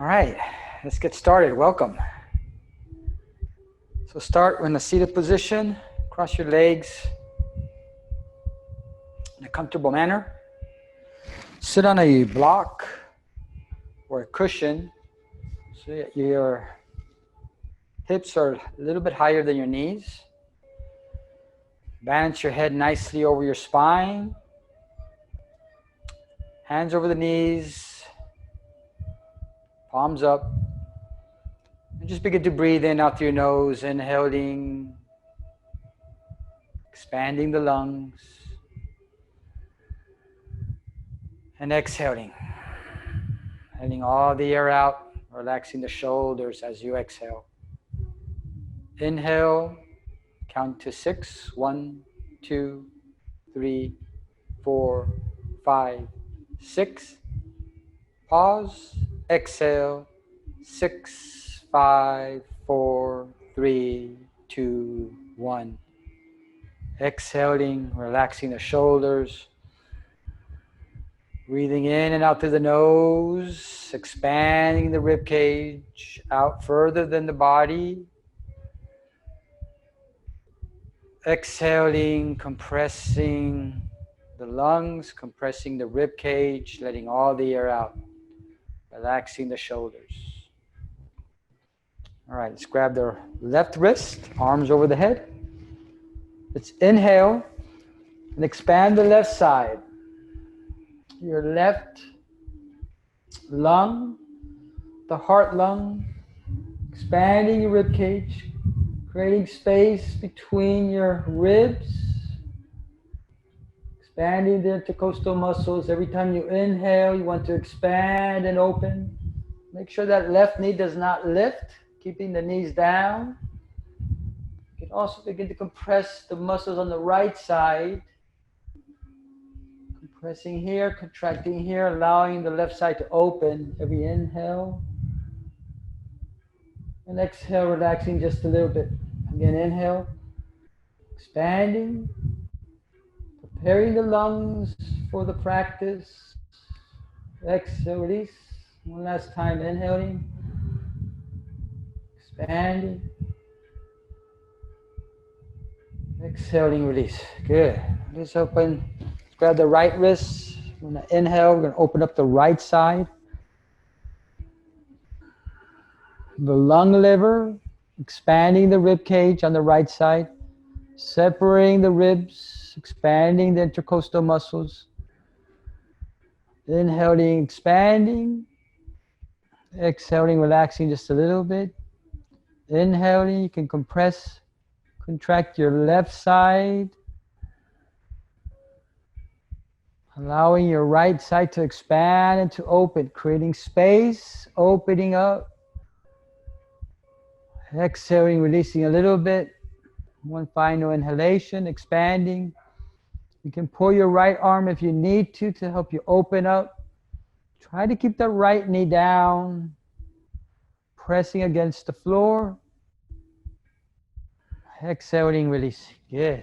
All right, let's get started. Welcome. So start in a seated position, cross your legs in a comfortable manner. Sit on a block or a cushion so that your hips are a little bit higher than your knees. Balance your head nicely over your spine. Hands over the knees, palms up. And just begin to breathe in out through your nose, inhaling, expanding the lungs, and exhaling. Letting all the air out, relaxing the shoulders as you exhale. Inhale, count to 6. 1, 2, 3, 4, 5, 6. Pause, exhale, 6, 5, 4, 3, 2, 1. Exhaling, relaxing the shoulders. Breathing in and out through the nose, expanding the rib cage out further than the body. Exhaling, compressing the lungs, compressing the rib cage, letting all the air out, relaxing the shoulders. All right, let's grab the left wrist, arms over the head. Let's inhale and expand the left side. Your left lung, the heart lung, expanding your rib cage, creating space between your ribs, expanding the intercostal muscles. Every time you inhale, you want to expand and open. Make sure that left knee does not lift, keeping the knees down. You can also begin to compress the muscles on the right side. Compressing here, contracting here, allowing the left side to open every inhale. And exhale, relaxing just a little bit. Again, inhale, expanding, preparing the lungs for the practice. Exhale, release. One last time, inhaling, expanding, exhaling, release. Good. Let's open. Let's grab the right wrist. We're going to inhale. We're going to open up the right side. The lung lever, expanding the rib cage on the right side, separating the ribs, expanding the intercostal muscles. Inhaling, expanding. Exhaling, relaxing just a little bit. Inhaling, you can compress, contract your left side. Allowing your right side to expand and to open, creating space, opening up. Exhaling, releasing a little bit. One final inhalation, expanding. You can pull your right arm if you need to help you open up. Try to keep the right knee down, pressing against the floor. Exhaling, releasing. Good.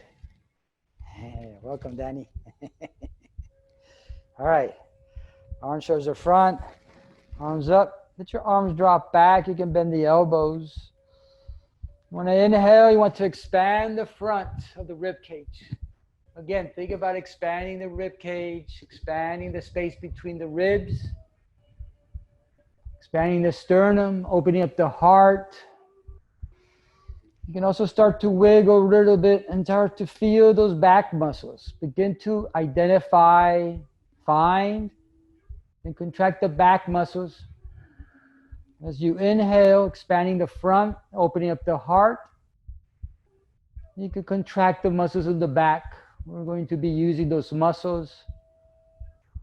Hey, welcome, Danny. All right. Arms towards the front, arms up. Let your arms drop back. You can bend the elbows. When I inhale, you want to expand the front of the rib cage. Again, think about expanding the rib cage, expanding the space between the ribs, expanding the sternum, opening up the heart. You can also start to wiggle a little bit and start to feel those back muscles. Begin to identify, find, and contract the back muscles. As you inhale, expanding the front, opening up the heart. You can contract the muscles in the back. We're going to be using those muscles.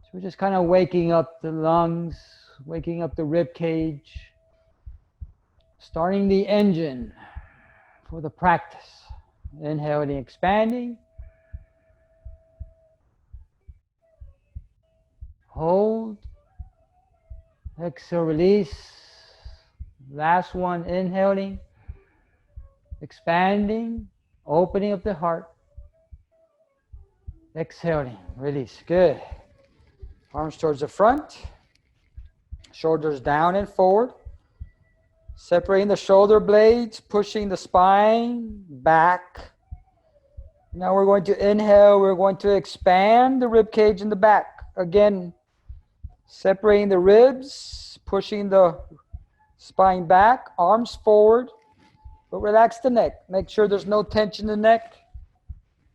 So we're just kind of waking up the lungs, waking up the rib cage, starting the engine for the practice. Inhaling, expanding. Hold. Exhale, release. Last one, inhaling, expanding, opening up the heart. Exhaling, release. Good. Arms towards the front. Shoulders down and forward. Separating the shoulder blades, pushing the spine back. Now we're going to inhale. We're going to expand the rib cage in the back. Again, separating the ribs, pushing the spine back, arms forward, but relax the neck. Make sure there's no tension in the neck.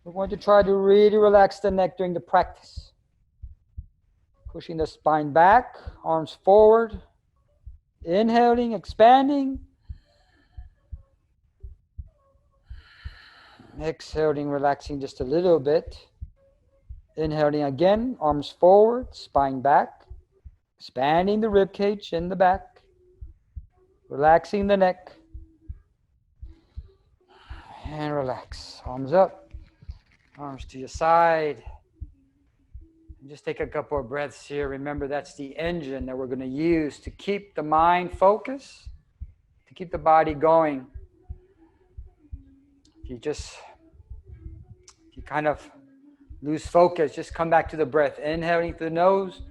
We're going to try to really relax the neck during the practice. Pushing the spine back, arms forward, inhaling, expanding. Exhaling, relaxing just a little bit. Inhaling again, arms forward, spine back, expanding the rib cage in the back, relaxing the neck, and relax. Arms up, arms to your side. And just take a couple of breaths here. Remember, that's the engine that we're going to use to keep the mind focused, to keep the body going. If you kind of lose focus, just come back to the breath. Inhaling through the nose,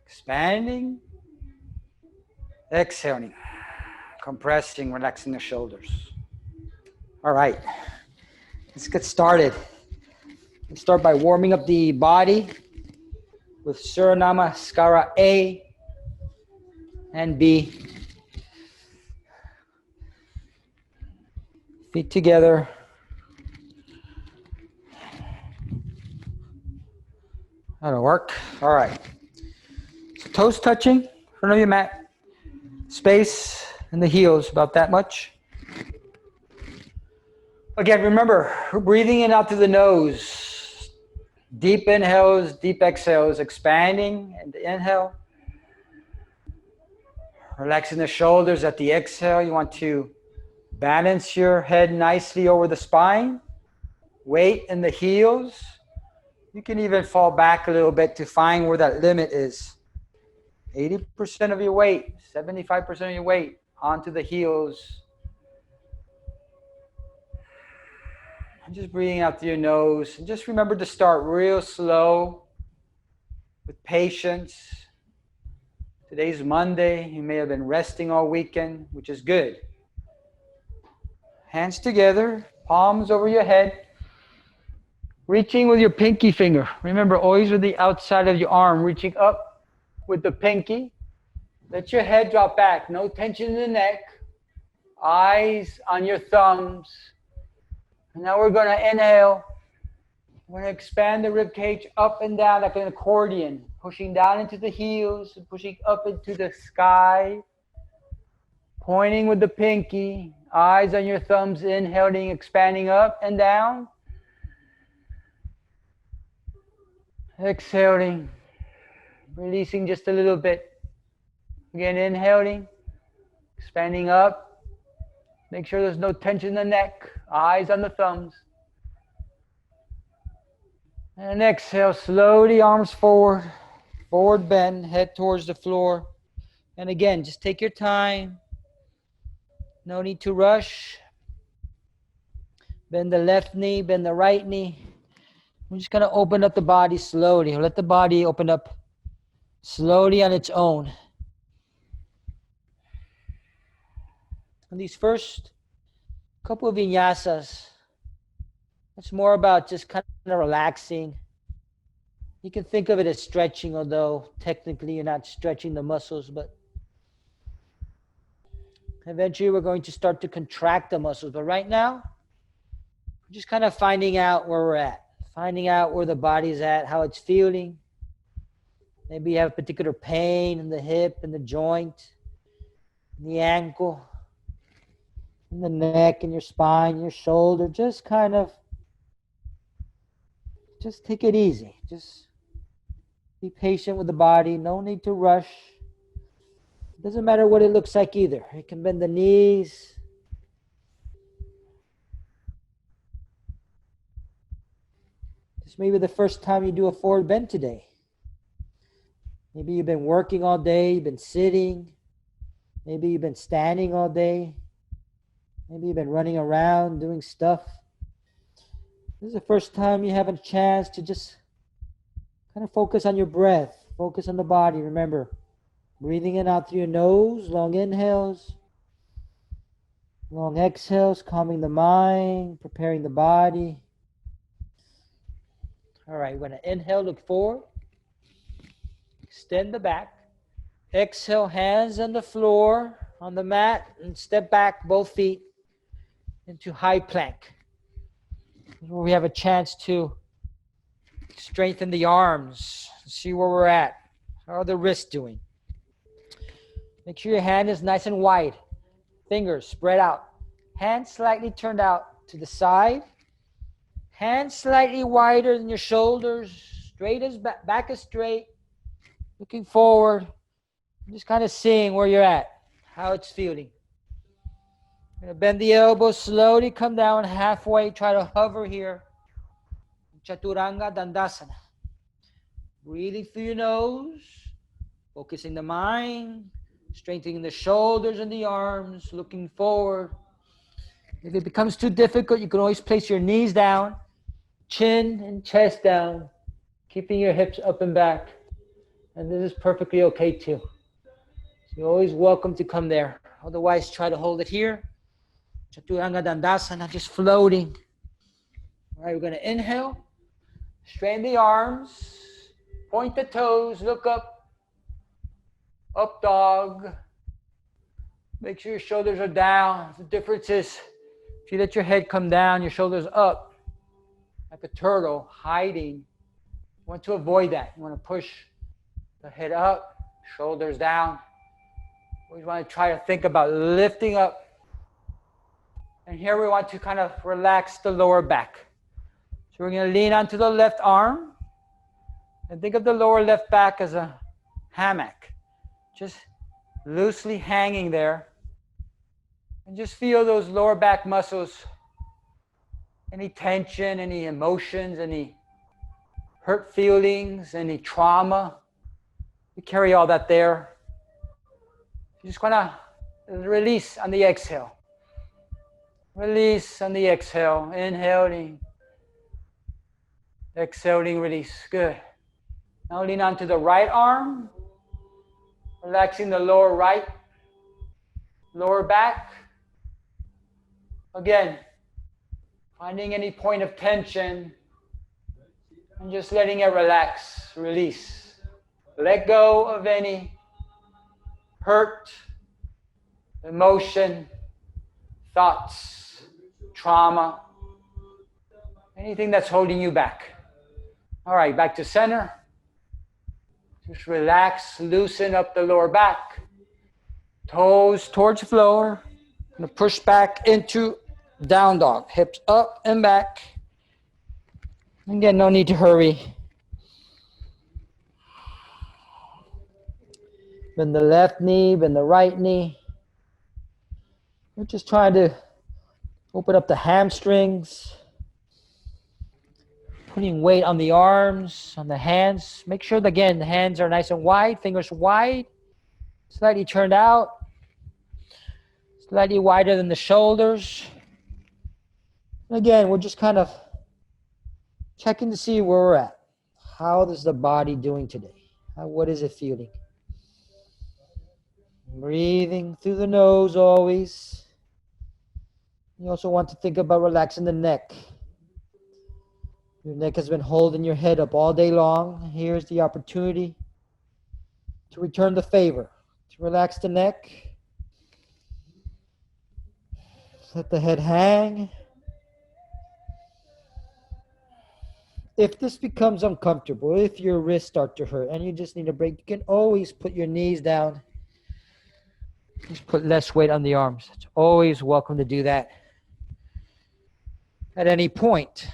expanding, exhaling, compressing, relaxing the shoulders. All right, let's get started. Let's start by warming up the body with Surya Namaskara A and B. Feet together. That'll work. All right. So toes touching in front of your mat. Space in the heels, about that much. Again, remember, we're breathing in out through the nose. Deep inhales, deep exhales, expanding and inhale. Relaxing the shoulders at the exhale. You want to balance your head nicely over the spine. Weight in the heels. You can even fall back a little bit to find where that limit is. 80% of your weight, 75% of your weight onto the heels. And just breathing out through your nose. And just remember to start real slow, with patience. Today's Monday. You may have been resting all weekend, which is good. Hands together, palms over your head. Reaching with your pinky finger. Remember, always with the outside of your arm, reaching up with the pinky. Let your head drop back. No tension in the neck. Eyes on your thumbs. And now we're going to inhale. We're going to expand the rib cage up and down like an accordion. Pushing down into the heels and pushing up into the sky. Pointing with the pinky. Eyes on your thumbs. Inhaling, expanding up and down. Exhaling, releasing just a little bit. Again, inhaling, expanding up. Make sure there's no tension in the neck. Eyes on the thumbs. And exhale, slowly, arms forward. Forward bend, head towards the floor. And again, just take your time. No need to rush. Bend the left knee, bend the right knee. We're just going to open up the body slowly. Let the body open up slowly on its own. And these first couple of vinyasas, it's more about just kind of relaxing. You can think of it as stretching, although technically you're not stretching the muscles, but eventually we're going to start to contract the muscles. But right now, we're just kind of finding out where we're at. Finding out where the body's at, how it's feeling. Maybe you have particular pain in the hip, in the joint, in the ankle, in the neck, in your spine, your shoulder. Just take it easy. Just be patient with the body. No need to rush. It doesn't matter what it looks like either. You can bend the knees. This may be the first time you do a forward bend today. Maybe you've been working all day, you've been sitting. Maybe you've been standing all day. Maybe you've been running around doing stuff. This is the first time you have a chance to just kind of focus on your breath, focus on the body. Remember, Breathing in out through your nose, long inhales, long exhales, calming the mind, preparing the body. All right, we're going to inhale, look forward, extend the back. Exhale, hands on the floor, on the mat, and step back both feet into high plank. Where we have a chance to strengthen the arms, see where we're at. How are the wrists doing? Make sure your hand is nice and wide. Fingers spread out. Hands slightly turned out to the side. Hands slightly wider than your shoulders. Straight as back is straight. Looking forward. Just kind of seeing where you're at, how it's feeling. Gonna bend the elbows slowly, come down halfway. Try to hover here. Chaturanga Dandasana. Breathing through your nose. Focusing the mind. Strengthening the shoulders and the arms. Looking forward. If it becomes too difficult, you can always place your knees down. Chin and chest down. Keeping your hips up and back. And this is perfectly okay too. So you're always welcome to come there. Otherwise, try to hold it here. Chaturanga Dandasana, just floating. All right, we're going to inhale. Straighten the arms. Point the toes. Look up. Up dog. Make sure your shoulders are down. The difference is if you let your head come down, your shoulders up. Like a turtle hiding. You want to avoid that. You want to push the head up, shoulders down. Always want to try to think about lifting up. And here we want to kind of relax the lower back. So we're going to lean onto the left arm. And think of the lower left back as a hammock. Just loosely hanging there. And just feel those lower back muscles. Any tension, any emotions, any hurt feelings, any trauma. You carry all that there. You just want to release on the exhale. Release on the exhale. Inhaling. Exhaling, release. Good. Now lean onto the right arm. Relaxing the lower right. Lower back. Again, finding any point of tension and just letting it relax, release. Let go of any hurt, emotion, thoughts, trauma, anything that's holding you back. All right, back to center. Just relax, loosen up the lower back. Toes towards the floor. I'm going to push back into down dog. Hips up and back. Again, no need to hurry. Bend the left knee, bend the right knee. We're just trying to open up the hamstrings. Putting weight on the arms, on the hands. Make sure that, again, the hands are nice and wide, fingers wide, slightly turned out, slightly wider than the shoulders. And again, we're just kind of checking to see where we're at. How is the body doing today? What is it feeling? Breathing through the nose always. You also want to think about relaxing the neck. Your neck has been holding your head up all day long. Here's the opportunity to return the favor, to relax the neck. Let the head hang. If this becomes uncomfortable, if your wrists start to hurt and you just need a break, you can always put your knees down. Just put less weight on the arms. It's always welcome to do that at any point.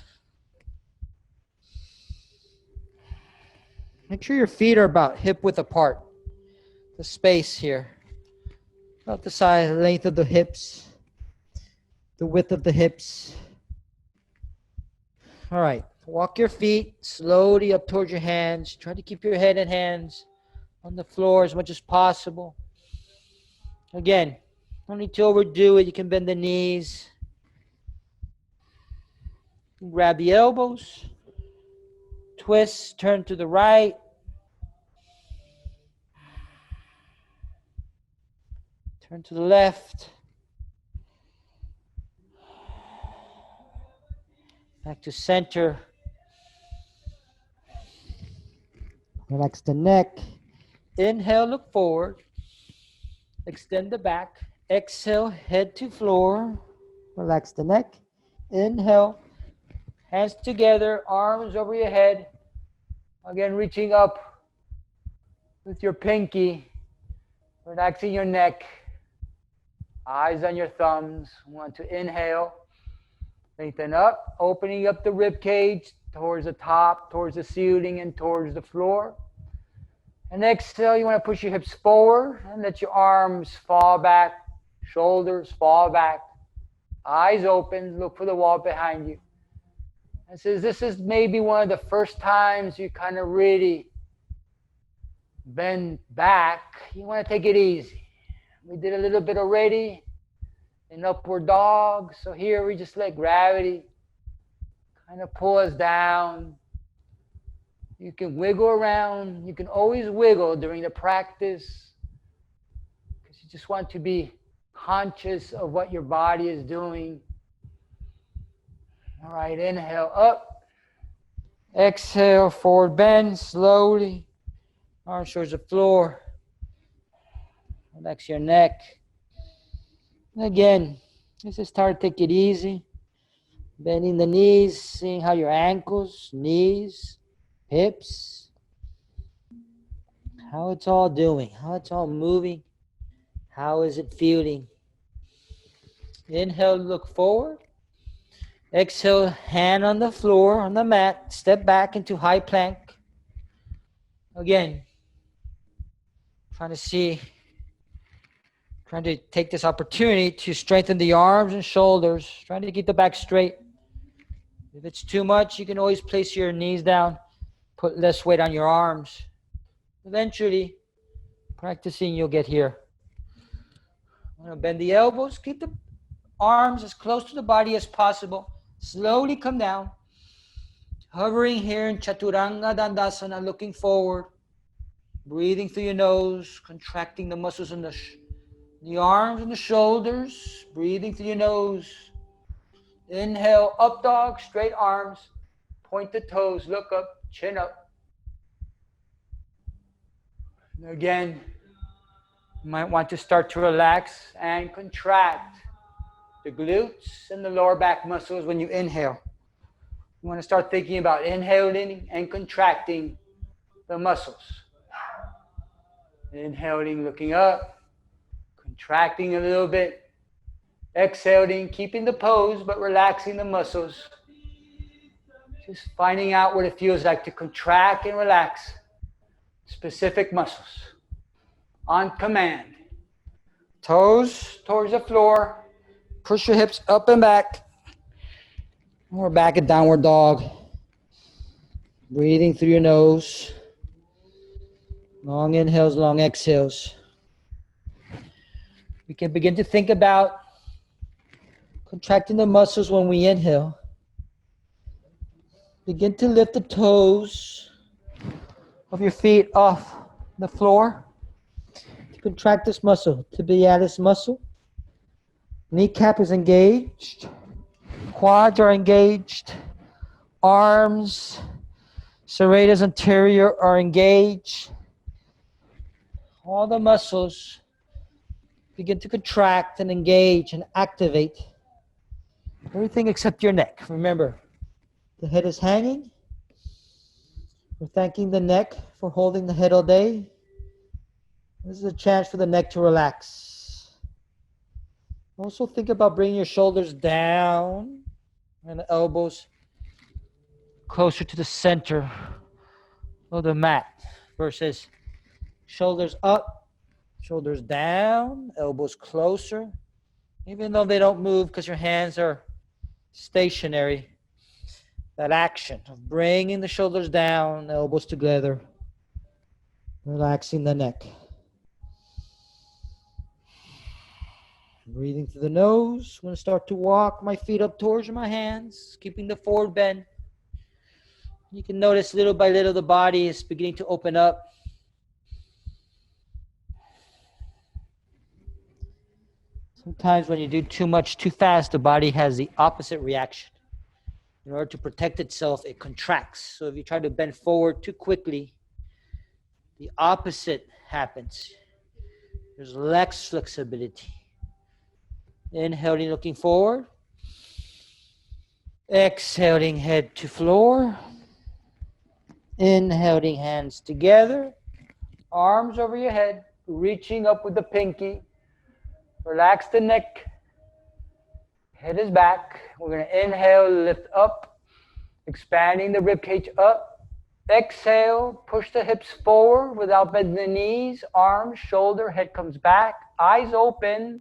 Make sure your feet are about hip width apart. The space here. About the size, length of the hips. The width of the hips. All right. Walk your feet slowly up towards your hands. Try to keep your head and hands on the floor as much as possible. Again, don't need to overdo it. You can bend the knees. Grab the elbows. Twist, turn to the right. Turn to the left. Back to center. Relax the neck. Inhale, look forward. Extend the back. Exhale, head to floor. Relax the neck. Inhale, hands together, arms over your head. Again, reaching up with your pinky, relaxing your neck. Eyes on your thumbs. We want to inhale, lengthen up, opening up the rib cage towards the top, towards the ceiling, and towards the floor. And exhale, you want to push your hips forward and let your arms fall back, shoulders fall back, eyes open, look for the wall behind you. And since this is maybe one of the first times you kind of really bend back, you want to take it easy. We did a little bit already in upward dog. So here we just let gravity kind of pull us down. You can wiggle around. You can always wiggle during the practice because you just want to be conscious of what your body is doing. All right, inhale up. Exhale, forward bend slowly. Arms towards the floor. Relax your neck. Again, just start to take it easy. Bending the knees, seeing how your ankles, knees, hips, how it's all doing, how it's all moving, how is it feeling. Inhale, look forward. Exhale, hand on the floor, on the mat, step back into high plank. Again, trying to take this opportunity to strengthen the arms and shoulders, trying to keep the back straight. If it's too much, you can always place your knees down, put less weight on your arms. Eventually, practicing, you'll get here. I'm going to bend the elbows, keep the arms as close to the body as possible. Slowly come down, hovering here in Chaturanga Dandasana, looking forward, breathing through your nose, contracting the muscles in the arms and the shoulders, breathing through your nose. Inhale, up dog, straight arms, point the toes, look up, chin up. And again, you might want to start to relax and contract the glutes and the lower back muscles when you inhale. You want to start thinking about inhaling and contracting the muscles. Inhaling, looking up, contracting a little bit. Exhaling, keeping the pose, but relaxing the muscles. Just finding out what it feels like to contract and relax specific muscles on command. Toes towards the floor. Push your hips up and back. We're back at downward dog. Breathing through your nose. Long inhales, long exhales. We can begin to think about contracting the muscles when we inhale. Begin to lift the toes of your feet off the floor. To contract this muscle, tibialis muscle. Kneecap is engaged. Quads are engaged. Arms, serratus anterior are engaged. All the muscles begin to contract and engage and activate. Everything except your neck. Remember, the head is hanging. We're thanking the neck for holding the head all day. This is a chance for the neck to relax. Also think about bringing your shoulders down and the elbows closer to the center of the mat versus shoulders up, shoulders down, elbows closer. Even though they don't move because your hands are stationary, that action of bringing the shoulders down, elbows together, relaxing the neck. Breathing through the nose. I'm going to start to walk my feet up towards my hands, keeping the forward bend. You can notice little by little the body is beginning to open up. Sometimes when you do too much too fast, the body has the opposite reaction. In order to protect itself, it contracts. So if you try to bend forward too quickly, the opposite happens. There's less flexibility. Inhaling, looking forward. Exhaling, head to floor. Inhaling, hands together. Arms over your head, reaching up with the pinky. Relax the neck. Head is back. We're going to inhale, lift up, expanding the ribcage up. Exhale, push the hips forward without bending the knees. Arms, shoulder, head comes back. Eyes open.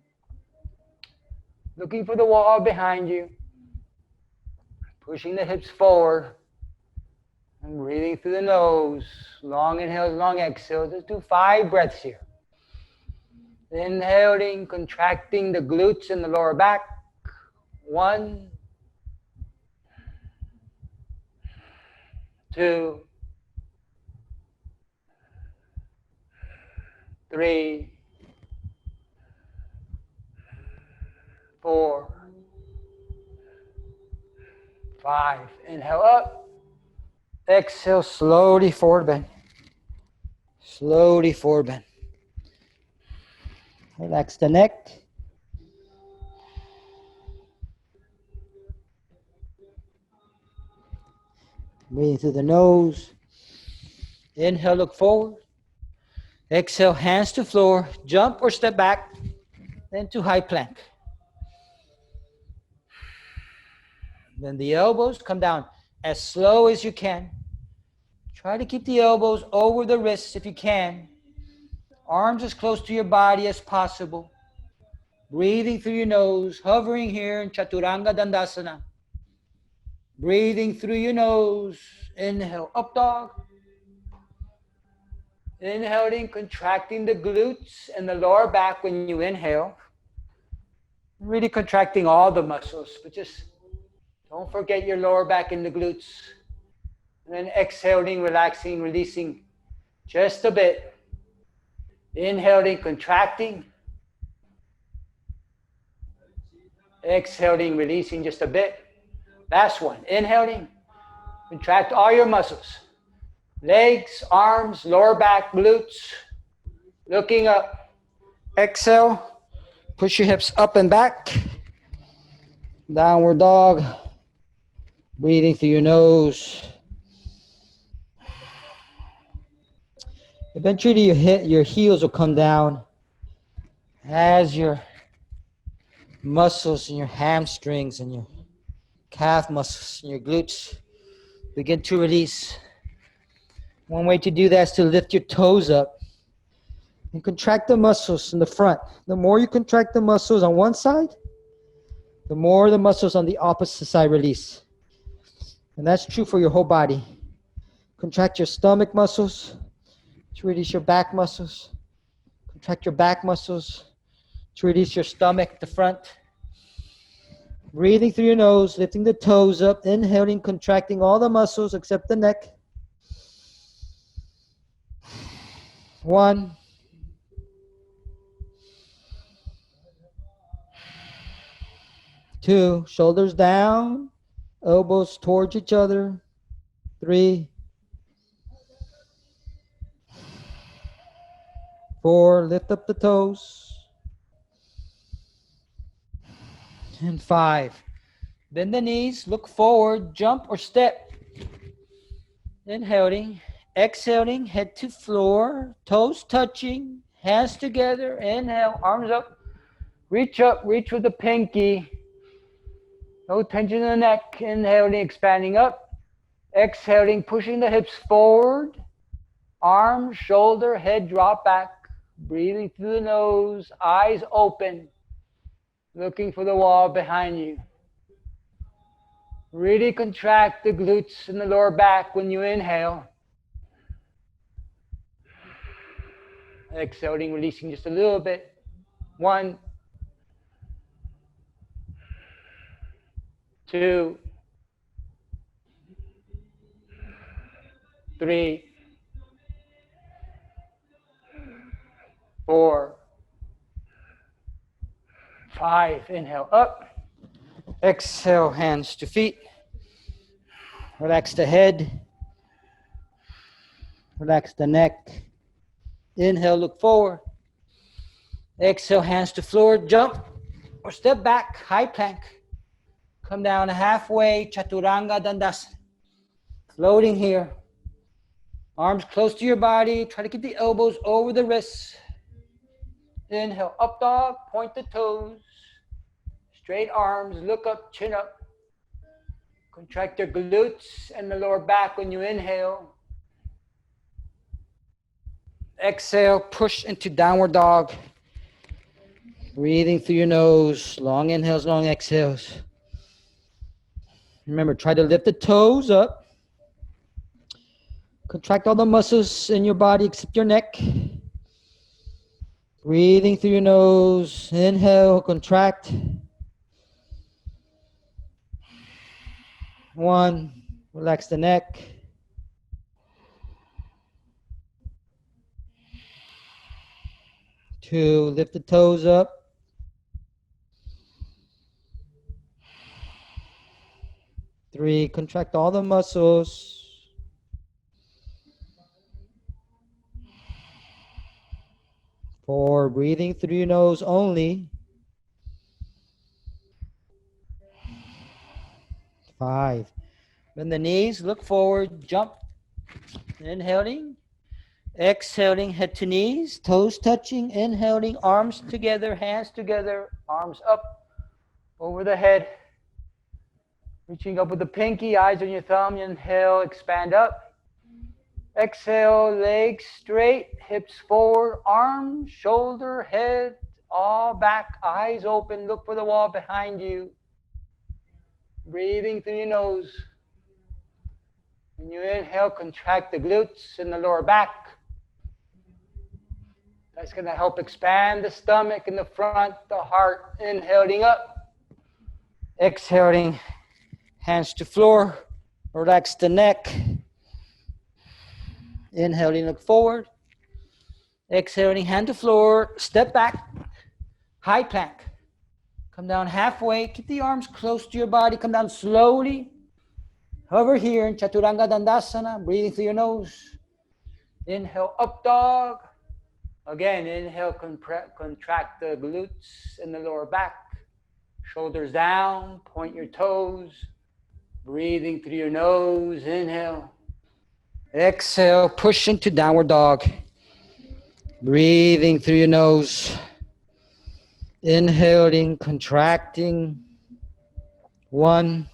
Looking for the wall behind you. Pushing the hips forward. And breathing through the nose. Long inhales, long exhales. Let's do 5 breaths here. Inhaling, contracting the glutes and the lower back. 1, 2, 3, 4, 5. Inhale up. Exhale, slowly forward bend. Slowly forward bend. Relax the neck. Breathing through the nose. Inhale, look forward. Exhale, hands to floor. Jump or step back. Then to high plank. Then the elbows come down as slow as you can. Try to keep the elbows over the wrists if you can. Arms as close to your body as possible. Breathing through your nose, hovering here in Chaturanga Dandasana. Breathing through your nose. Inhale, up dog. Inhaling, contracting the glutes and the lower back when you inhale. Really contracting all the muscles, but just don't forget your lower back and the glutes. And then exhaling, relaxing, releasing just a bit. Inhaling, contracting. Exhaling, releasing just a bit. Last one. Inhaling, contract all your muscles. Legs, arms, lower back, glutes. Looking up. Exhale, push your hips up and back. Downward dog. Breathing through your nose. Eventually your heels will come down as your muscles and your hamstrings and your calf muscles and your glutes begin to release. One way to do that is to lift your toes up and contract the muscles in the front. The more you contract the muscles on one side, the more the muscles on the opposite side release. And that's true for your whole body. Contract your stomach muscles to release your back muscles. Contract your back muscles to release your stomach, the front. Breathing through your nose, lifting the toes up, inhaling, contracting all the muscles except the neck. 1, 2, shoulders down, elbows towards each other. 3, 4, lift up the toes. And 5, bend the knees, look forward, jump or step. Inhaling, exhaling, head to floor, toes touching, hands together. Inhale, arms up, reach with the pinky. No tension in the neck. Inhaling, expanding up. Exhaling, pushing the hips forward. Arms, shoulder, head drop back. Breathing through the nose, eyes open. Looking for the wall behind you. Really contract the glutes and the lower back when you inhale. Exhaling, releasing just a little bit. 1, 2, 3, 4, 5. Inhale up. Exhale, hands to feet. Relax the head. Relax the neck. Inhale, look forward. Exhale, hands to floor, jump or step back, high plank. Come down halfway, Chaturanga Dandasana. Floating here. Arms close to your body. Try to keep the elbows over the wrists. Inhale, up dog, point the toes. Straight arms, look up, chin up. Contract your glutes and the lower back when you inhale. Exhale, push into downward dog. Breathing through your nose, long inhales, long exhales. Remember, try to lift the toes up. Contract all the muscles in your body except your neck. Breathing through your nose, inhale, contract. 1, relax the neck. 2, lift the toes up. 3, contract all the muscles. 4, breathing through your nose only. 5, bend the knees, look forward, jump. Inhaling, exhaling, head to knees, toes touching, inhaling, arms together, hands together, arms up over the head. Reaching up with the pinky, eyes on your thumb. Inhale, expand up. Exhale, legs straight, hips forward, arms, shoulder, head, all back, eyes open. Look for the wall behind you. Breathing through your nose. When you inhale, contract the glutes and the lower back. That's going to help expand the stomach in the front, the heart. Inhaling up. Exhaling, hands to floor. Relax the neck. Inhaling, look forward. Exhaling, hand to floor. Step back. High plank. Come down halfway. Keep the arms close to your body. Come down slowly. Hover here in Chaturanga Dandasana. Breathing through your nose. Inhale, up dog. Again, inhale, contract the glutes in the lower back. Shoulders down. Point your toes. Breathing through your nose. Inhale. Exhale, push into downward dog. Breathing through your nose. Inhaling, contracting. 1.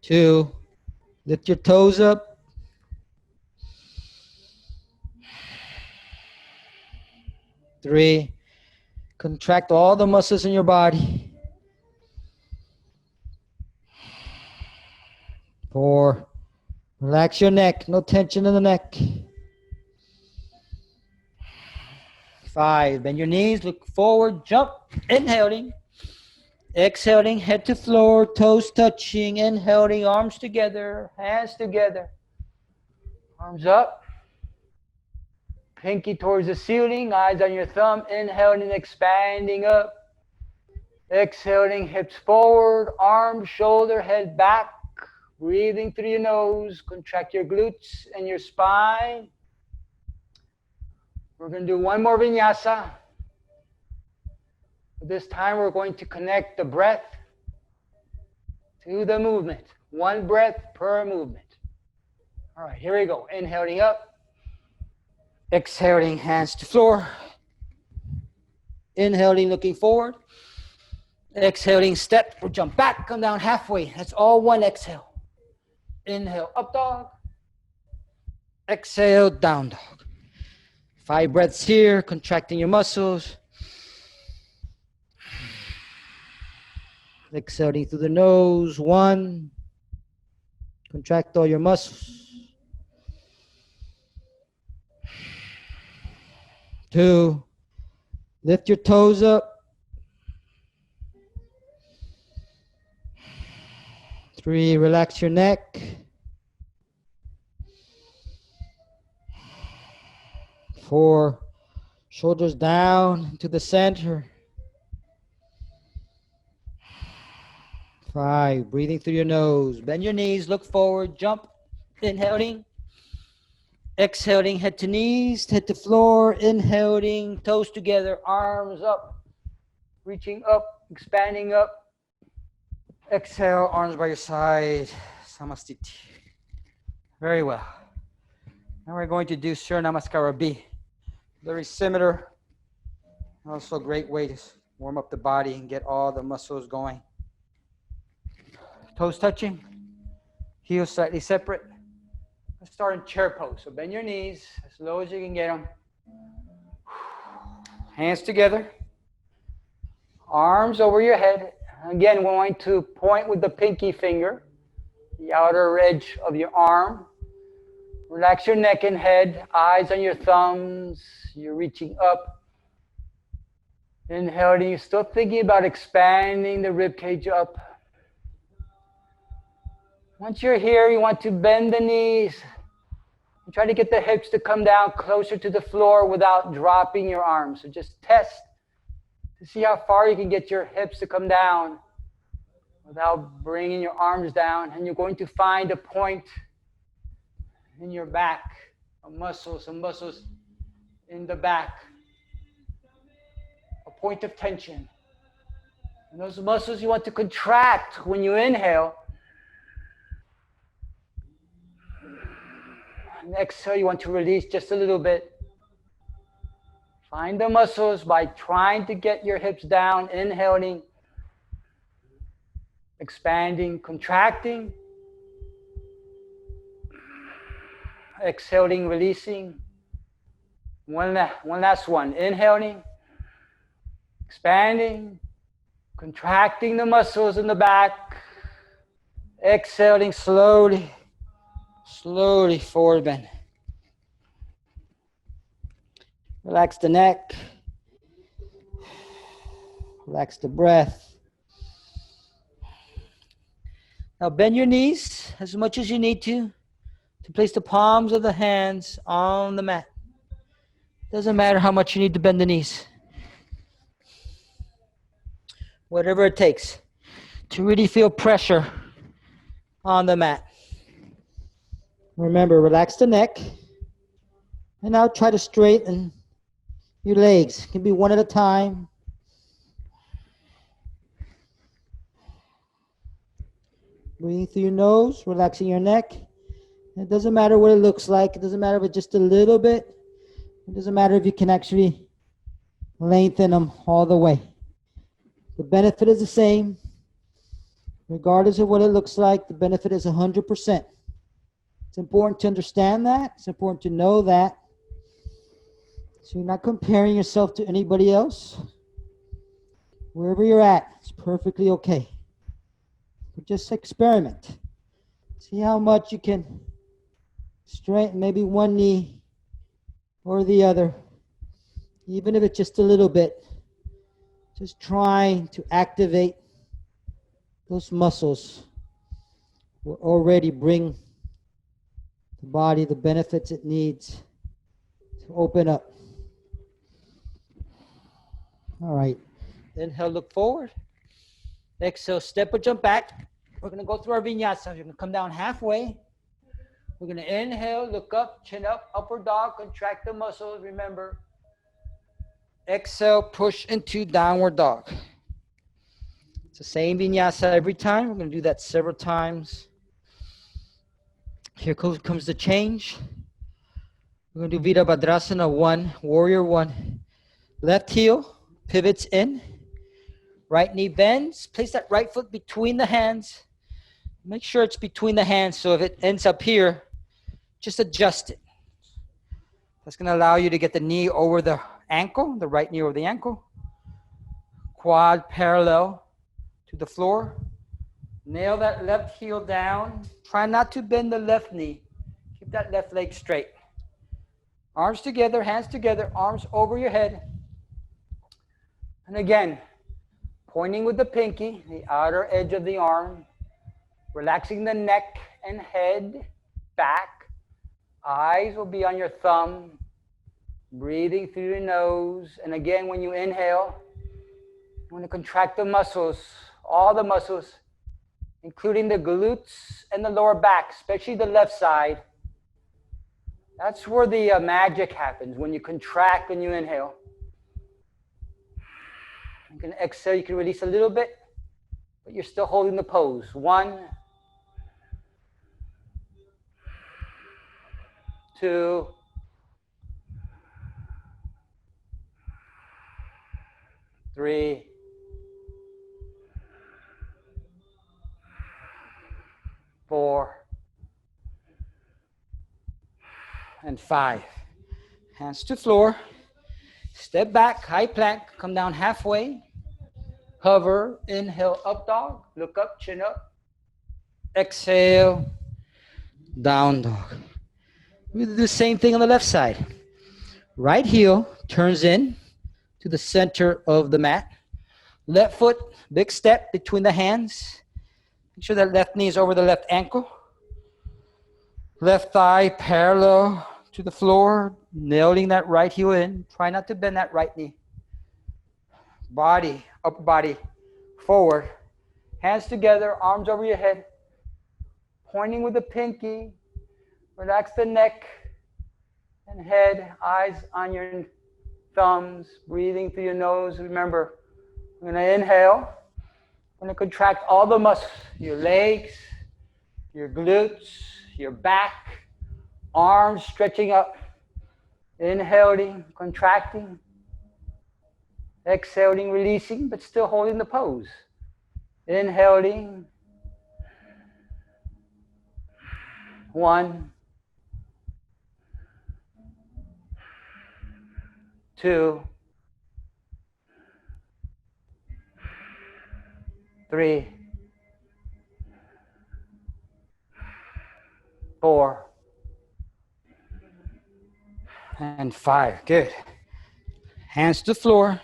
2. Lift your toes up. 3. Contract all the muscles in your body. 4. Relax your neck, no tension in the neck. 5. Bend your knees, look forward, jump. Inhaling. Exhaling, head to floor, toes touching. Inhaling, arms together, hands together. Arms up. Pinky towards the ceiling, eyes on your thumb. Inhaling, expanding up. Exhaling, hips forward, arms, shoulder, head back. Breathing through your nose. Contract your glutes and your spine. We're going to do one more vinyasa. This time we're going to connect the breath to the movement. One breath per movement. All right, here we go. Inhaling up. Exhaling, hands to floor. Inhaling, looking forward. Exhaling, step or jump back, come down halfway. That's all one exhale. Inhale, up dog. Exhale, down dog. 5 breaths here, contracting your muscles. Exhaling through the nose. 1. Contract all your muscles. 2. Lift your toes up. 3. Relax your neck. 4. Shoulders down to the center. 5. Breathing through your nose. Bend your knees, look forward, jump. Inhaling. Exhaling, head to knees, head to floor. Inhaling, toes together, arms up. Reaching up, expanding up. Exhale, arms by your side. Samastiti. Very well. Now we're going to do Surya Namaskara B. Very similar. Also a great way to warm up the body and get all the muscles going. Toes touching, heels slightly separate. Let's start in chair pose. So bend your knees as low as you can get them. Hands together. Arms over your head. Again, we're going to point with the pinky finger, the outer edge of your arm. Relax your neck and head, eyes on your thumbs. You're reaching up. Inhaling, you're still thinking about expanding the rib cage up. Once you're here, you want to bend the knees and try to get the hips to come down closer to the floor without dropping your arms. So just test to see how far you can get your hips to come down without bringing your arms down. And you're going to find a point in your back, some muscles in the back, a point of tension. And those muscles you want to contract when you inhale. And exhale, you want to release just a little bit. Find the muscles by trying to get your hips down, inhaling, expanding, contracting. Exhaling, releasing. One last one. Inhaling, expanding, contracting the muscles in the back. Exhaling slowly forward bend. Relax the neck. Relax the breath. Now bend your knees as much as you need to place the palms of the hands on the mat. Doesn't matter how much you need to bend the knees. Whatever it takes to really feel pressure on the mat. Remember, relax the neck. And now try to straighten your legs. It can be one at a time. Breathing through your nose, relaxing your neck. It doesn't matter what it looks like. It doesn't matter if it's just a little bit. It doesn't matter if you can actually lengthen them all the way. The benefit is the same. Regardless of what it looks like, the benefit is 100%. It's important to understand that. It's important to know that. So you're not comparing yourself to anybody else. Wherever you're at, it's perfectly okay. But just experiment. See how much you can straighten maybe one knee or the other. Even if it's just a little bit. Just trying to activate those muscles will already bring the body the benefits it needs to open up. All right. Inhale, look forward. Exhale, step or jump back. We're going to go through our vinyasa. You're going to come down halfway. We're going to inhale, look up, chin up, upward dog, contract the muscles. Remember, exhale, push into downward dog. It's the same vinyasa every time. We're going to do that several times. Here comes the change. We're going to do Virabhadrasana 1, Warrior 1. Left heel pivots in. Right knee bends. Place that right foot between the hands. Make sure it's between the hands, so if it ends up here, just adjust it. That's going to allow you to get the knee over the ankle, the right knee over the ankle. Quad parallel to the floor. Nail that left heel down. Try not to bend the left knee. Keep that left leg straight. Arms together, hands together, arms over your head. And again, pointing with the pinky, the outer edge of the arm. Relaxing the neck and head, back. Eyes will be on your thumb. Breathing through your nose. And again, when you inhale, you want to contract the muscles, all the muscles, including the glutes and the lower back, especially the left side. That's where the magic happens, when you contract and you inhale. You can exhale, you can release a little bit, but you're still holding the pose. 1, 2, 3, 4, and 5. Hands to floor. Step back, high plank, come down halfway. Hover, inhale, up dog, look up, chin up. Exhale, down dog. We do the same thing on the left side. Right heel turns in to the center of the mat. Left foot, big step between the hands. Make sure that left knee is over the left ankle. Left thigh parallel to the floor, nailing that right heel in. Try not to bend that right knee. Body, upper body, forward. Hands together, arms over your head. Pointing with the pinky. Relax the neck and head, eyes on your thumbs. Breathing through your nose. Remember, I'm going to inhale. I'm going to contract all the muscles. Your legs, your glutes, your back, arms stretching up. Inhaling, contracting. Exhaling, releasing, but still holding the pose. Inhaling. 1, 2, 3, 4, and 5. Good. Hands to the floor.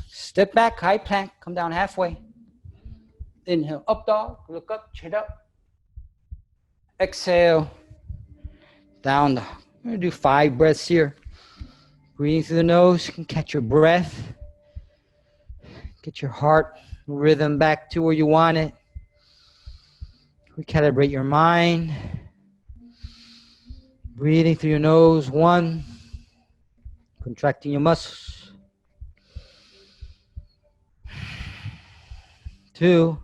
Step back, high plank, come down halfway. Inhale, up dog, look up, chin up. Exhale, down dog. I'm going to do 5 breaths here. Breathing through the nose, you can catch your breath. Get your heart rhythm back to where you want it. Recalibrate your mind. Breathing through your nose, 1. Contracting your muscles. 2.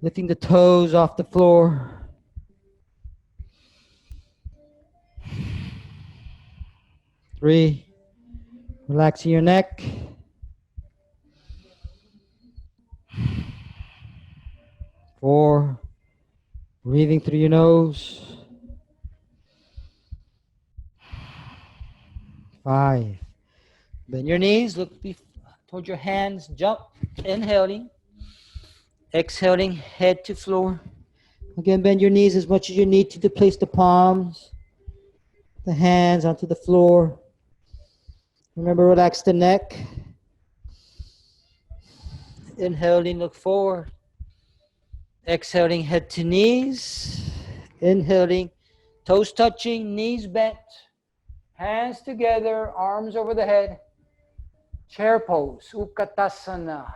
Lifting the toes off the floor. 3. Relaxing your neck. 4. Breathing through your nose. 5. Bend your knees, look towards your hands, jump, inhaling. Exhaling, head to floor. Again, bend your knees as much as you need to place the palms, the hands onto the floor. Remember, relax the neck. Inhaling, look forward. Exhaling, head to knees. Inhaling, toes touching, knees bent. Hands together, arms over the head. Chair pose, Utkatasana.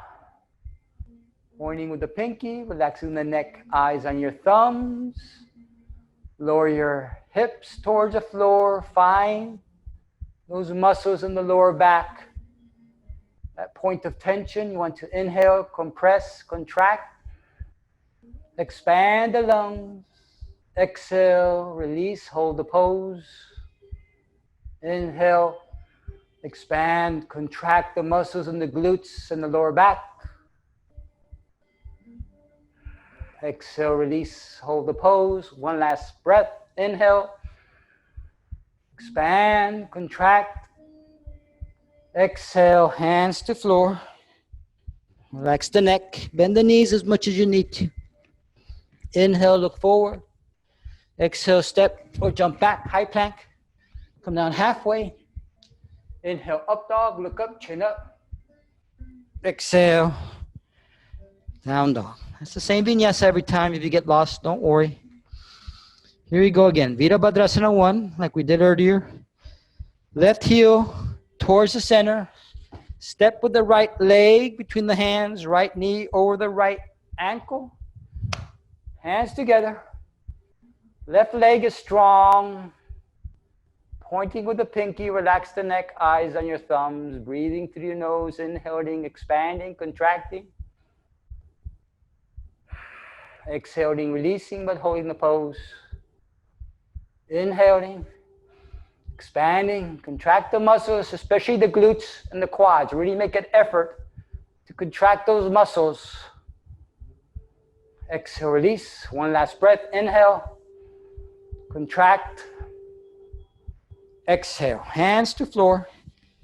Pointing with the pinky, relaxing the neck, eyes on your thumbs. Lower your hips towards the floor. Find those muscles in the lower back. That point of tension, you want to inhale, compress, contract. Expand the lungs. Exhale, release, hold the pose. Inhale, expand, contract the muscles in the glutes and the lower back. Exhale, release, hold the pose. 1 last breath. Inhale, expand, contract. Exhale, hands to floor. Relax the neck, bend the knees as much as you need to. Inhale, look forward. Exhale, step or jump back, high plank. Come down halfway. Inhale, up dog, look up, chin up. Exhale, down dog. It's the same vinyasa every time. If you get lost, don't worry. Here we go again. Virabhadrasana 1, like we did earlier. Left heel towards the center. Step with the right leg between the hands, right knee over the right ankle. Hands together. Left leg is strong. Pointing with the pinky, relax the neck, eyes on your thumbs, breathing through your nose, inhaling, expanding, contracting. Exhaling, releasing, but holding the pose. Inhaling, expanding, contract the muscles, especially the glutes and the quads. Really make an effort to contract those muscles. Exhale, release. One last breath. Inhale, contract. Exhale, hands to floor.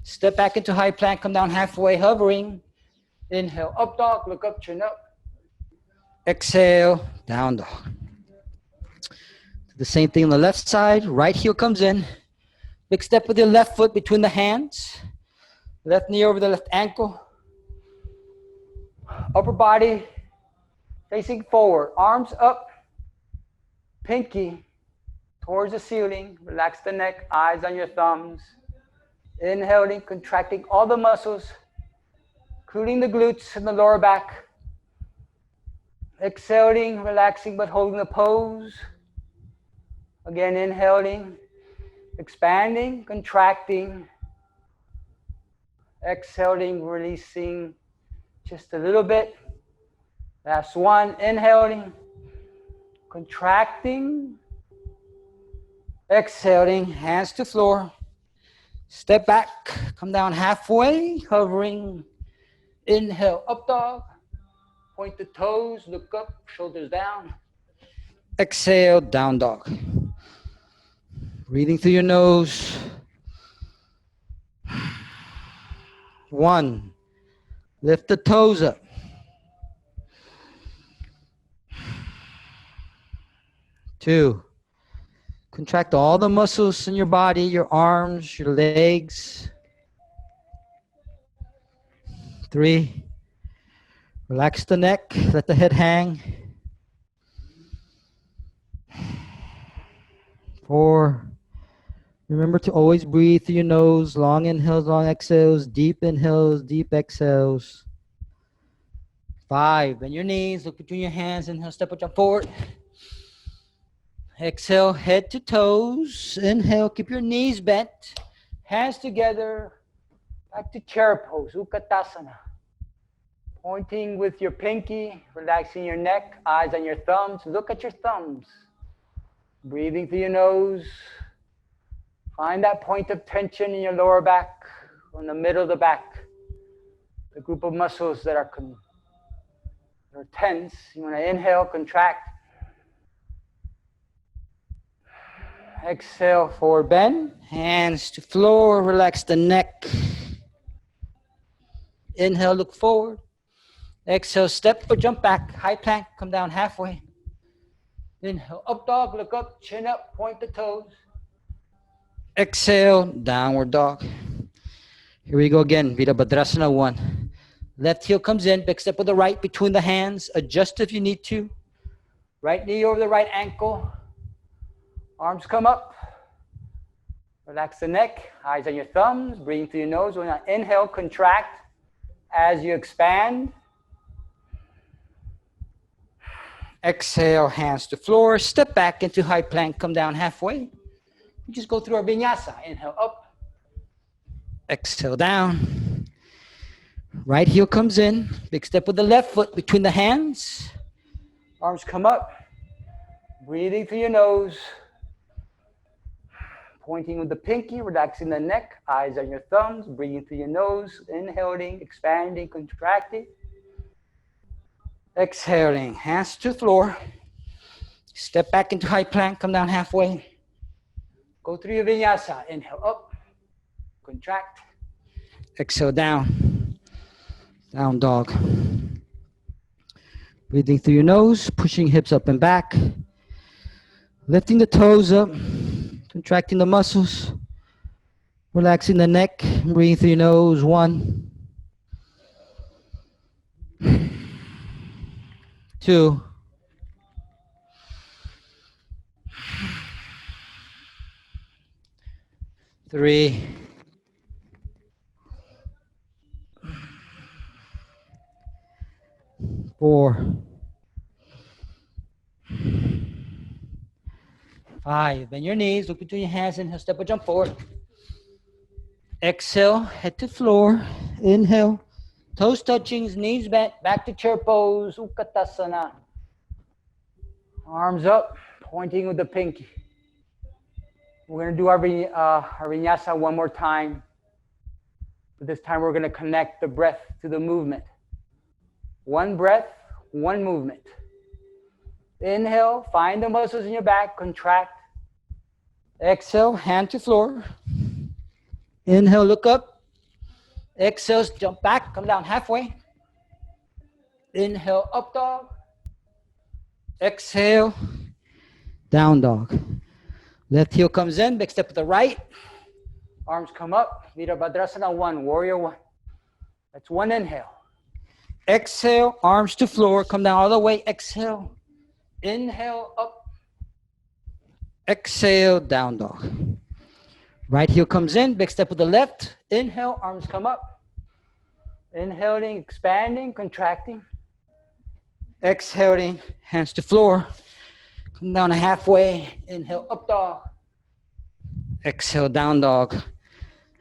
Step back into high plank, come down halfway, hovering. Inhale, up dog, look up, chin up. Exhale, down dog. The same thing on the left side. Right heel comes in. Big step with your left foot between the hands. Left knee over the left ankle. Upper body facing forward. Arms up. Pinky towards the ceiling. Relax the neck. Eyes on your thumbs. Inhaling, contracting all the muscles, including the glutes and the lower back. Exhaling, relaxing but holding the pose. Again, inhaling, expanding, contracting. Exhaling, releasing just a little bit. Last one, inhaling, contracting. Exhaling, hands to floor. Step back, come down halfway, hovering. Inhale, up dog. Point the toes, look up, shoulders down. Exhale, down dog. Breathing through your nose. 1. Lift the toes up. 2. Contract all the muscles in your body, your arms, your legs. 3. Relax the neck, let the head hang. 4. Remember to always breathe through your nose, long inhales, long exhales, deep inhales, deep exhales. 5. Bend your knees, look between your hands, inhale, step or jump forward. Exhale, head to toes. Inhale, keep your knees bent, hands together, back to chair pose, Utkatasana. Pointing with your pinky, relaxing your neck, eyes on your thumbs. Look at your thumbs. Breathing through your nose. Find that point of tension in your lower back, or in the middle of the back. The group of muscles that are tense. You want to inhale, contract. Exhale, forward bend. Hands to floor, relax the neck. Inhale, look forward. Exhale, step or jump back. High plank, come down halfway. Inhale, up dog, look up, chin up, point the toes. Exhale, downward dog. Here we go again, Virabhadrasana 1. Left heel comes in, big step with the right between the hands. Adjust if you need to. Right knee over the right ankle. Arms come up. Relax the neck, eyes on your thumbs, breathing through your nose. When I inhale, contract as you expand. Exhale, hands to floor. Step back into high plank, come down halfway. We just go through our vinyasa. Inhale up. Exhale down. Right heel comes in. Big step with the left foot between the hands. Arms come up. Breathing through your nose. Pointing with the pinky, relaxing the neck, eyes on your thumbs, breathing through your nose, inhaling, expanding, contracting. Exhaling, hands to floor. Step back into high plank, come down halfway. Go through your vinyasa. Inhale up, contract. Exhale down, down dog. Breathing through your nose, pushing hips up and back. Lifting the toes up, contracting the muscles. Relaxing the neck, breathing through your nose. 1, 2, 3. 3, 4, 5. Bend your knees, look between your hands, inhale, step or jump forward. Exhale, head to floor. Inhale, toes touching, knees bent, back to chair pose, Utkatasana. Arms up, pointing with the pinky. We're going to do our Vinyasa one more time. But this time we're going to connect the breath to the movement. One breath, one movement. Inhale, find the muscles in your back, contract. Exhale, hand to floor. Inhale, look up. Exhale, jump back, come down halfway. Inhale, up dog. Exhale, down dog. Left heel comes in, big step to the right. Arms come up, Virabhadrasana 1, warrior 1. That's one inhale. Exhale, arms to floor, come down all the way. Exhale, inhale, up. Exhale, down dog. Right heel comes in, big step with the left. Inhale, arms come up. Inhaling, expanding, contracting. Exhaling, hands to floor. Come down halfway. Inhale, up dog. Exhale, down dog.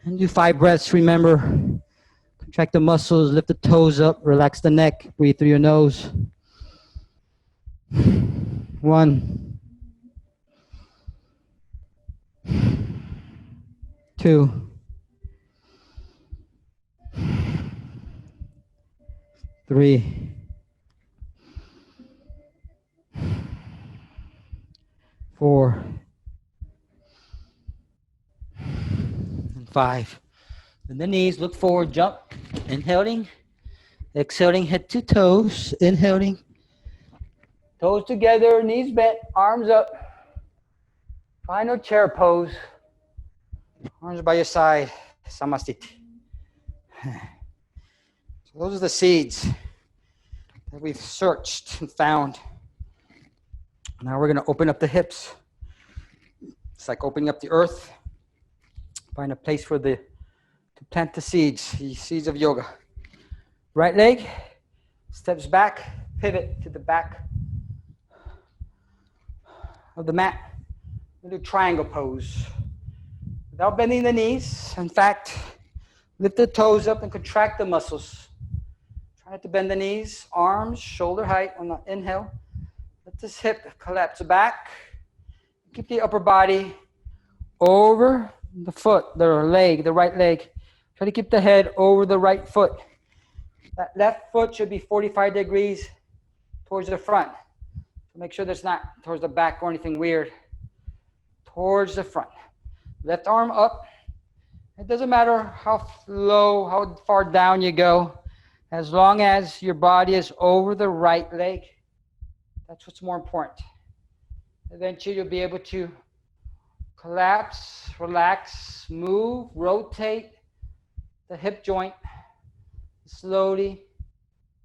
And do 5 breaths. Remember, contract the muscles, lift the toes up, relax the neck, breathe through your nose. 1, 2, 3, 4, and 5. Bend the knees, look forward, jump. Inhaling, exhaling, head to toes. Inhaling, toes together, knees bent, arms up. Final chair pose. Arms by your side, Samasthiti. So those are the seeds that we've searched and found. Now we're going to open up the hips. It's like opening up the earth. Find a place for to plant the seeds of yoga. Right leg steps back, pivot to the back of the mat. We'll do triangle pose. Without bending the knees. In fact, lift the toes up and contract the muscles. Try not to bend the knees, arms, shoulder height on the inhale. Let this hip collapse back. Keep the upper body over the foot, the leg, the right leg. Try to keep the head over the right foot. That left foot should be 45 degrees towards the front. So make sure that's not towards the back or anything weird. Towards the front. Left arm up. It doesn't matter how low, how far down you go, as long as your body is over the right leg. That's what's more important. Eventually, you'll be able to collapse, relax, move, rotate the hip joint. Slowly,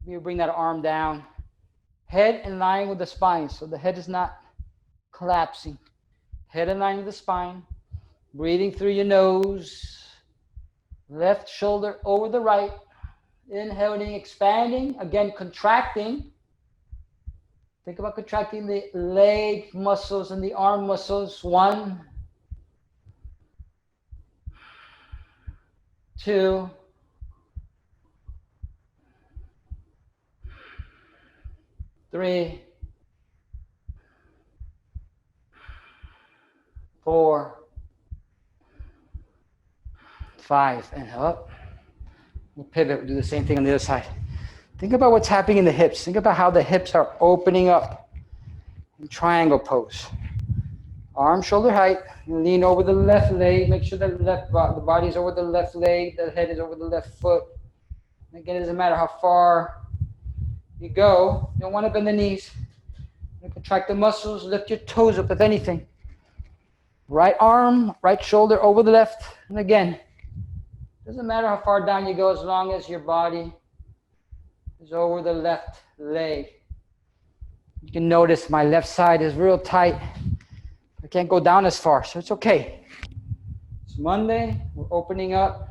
you bring that arm down. Head in line with the spine, so the head is not collapsing. Head in line with the spine. Breathing through your nose. Left shoulder over the right. Inhaling, expanding. Again, contracting. Think about contracting the leg muscles and the arm muscles. 1, 2, 3, 4, 5. Inhale up. We'll pivot. We'll do the same thing on the other side. Think about what's happening in the hips. Think about how the hips are opening up in triangle pose. Arm shoulder height. Lean over the left leg. Make sure that the body is over the left leg. The head is over the left foot. And again, it doesn't matter how far you go. You don't want to bend the knees. You contract the muscles. Lift your toes up if anything. Right arm, right shoulder over the left. And again, doesn't matter how far down you go as long as your body is over the left leg. You can notice my left side is real tight. I can't go down as far, so it's okay. It's Monday. We're opening up.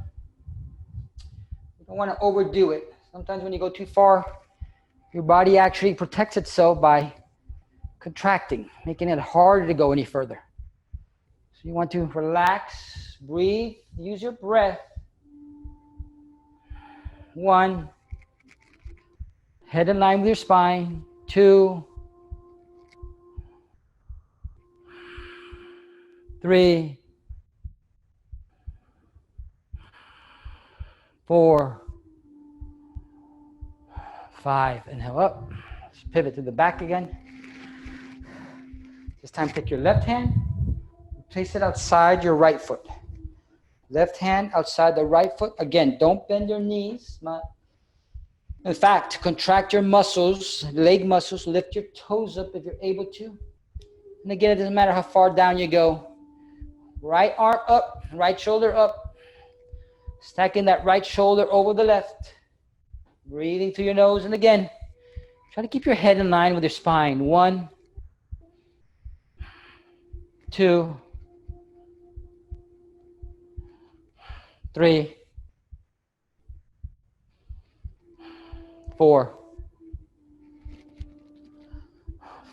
You don't want to overdo it. Sometimes when you go too far, your body actually protects itself by contracting, making it harder to go any further. So you want to relax, breathe, use your breath. 1, head in line with your spine. 2, 3, 4, 5. Inhale up. Let's pivot to the back again. This time take your left hand, place it outside your right foot. Left hand outside the right foot. Again, don't bend your knees. In fact, contract your muscles, leg muscles, lift your toes up if you're able to. And again, it doesn't matter how far down you go. Right arm up, right shoulder up. Stacking that right shoulder over the left. Breathing through your nose. And again, try to keep your head in line with your spine. 1, 2, 3, 4,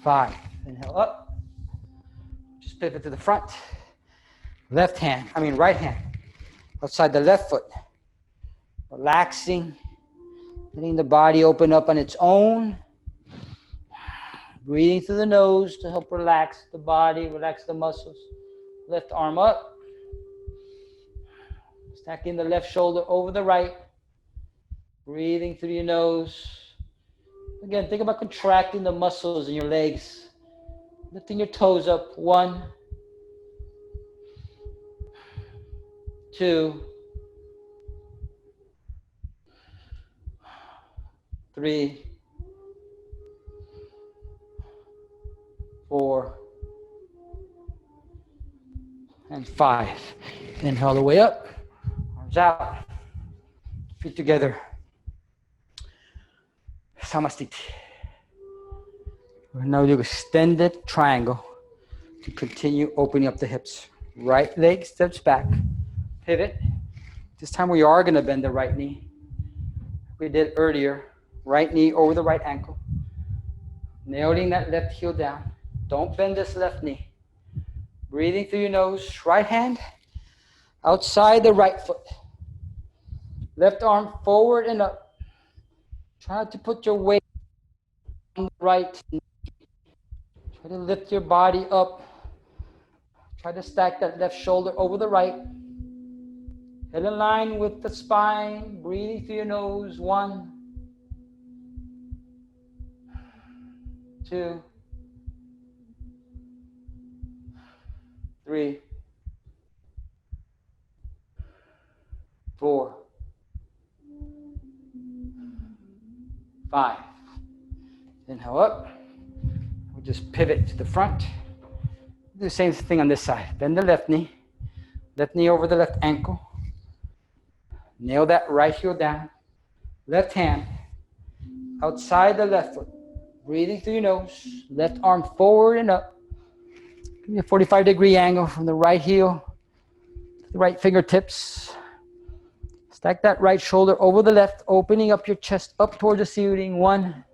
5. Inhale up. Just pivot to the front. Right hand outside the left foot. Relaxing, letting the body open up on its own. Breathing through the nose to help relax the body, relax the muscles. Left arm up. Stacking the left shoulder over the right. Breathing through your nose. Again, think about contracting the muscles in your legs. Lifting your toes up. 1, 2, 3, 4, and 5. Inhale the way up. Arms out. Feet together. Samasthiti. We're now do extended triangle to continue opening up the hips. Right leg steps back. Pivot. This time we are going to bend the right knee. We did earlier. Right knee over the right ankle. Nailing that left heel down. Don't bend this left knee. Breathing through your nose. Right hand outside the right foot. Left arm forward and up. Try to put your weight on the right knee. Try to lift your body up. Try to stack that left shoulder over the right. Head in line with the spine. Breathing through your nose. 1, 2, 3, 4, 5. Inhale up. We'll just pivot to the front. Do the same thing on this side. Bend the left knee over the left ankle. Nail that right heel down. Left hand outside the left foot. Breathing through your nose. Left arm forward and up. Give me a 45-degree angle from the right heel to the right fingertips. Stack that right shoulder over the left, opening up your chest up towards the ceiling. 1,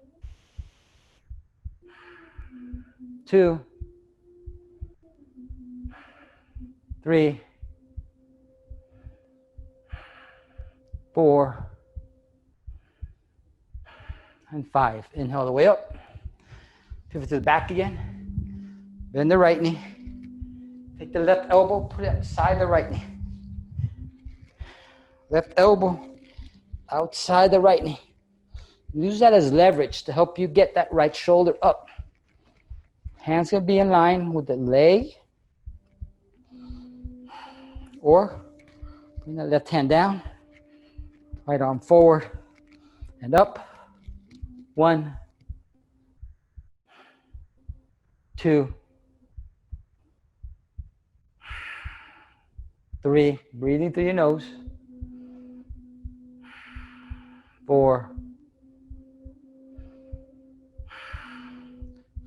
2, 3, 4, and 5. Inhale the way up. Pivot to the back again. Bend the right knee. Take the left elbow, put it outside the right knee. Left elbow outside the right knee. Use that as leverage to help you get that right shoulder up. Hands going to be in line with the leg. Or bring the left hand down. Right arm forward and up. 1, 2, 3. Breathing through your nose. 4,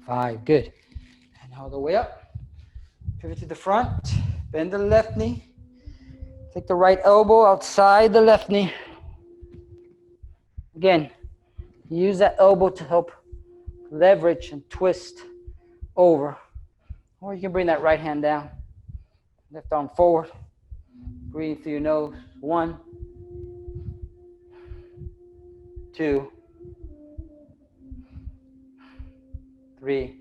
5. Good. And all the way up. Pivot to the front. Bend the left knee. Take the right elbow outside the left knee. Again, use that elbow to help leverage and twist over. Or you can bring that right hand down. Left arm forward. Breathe through your nose. 1, 2, 3,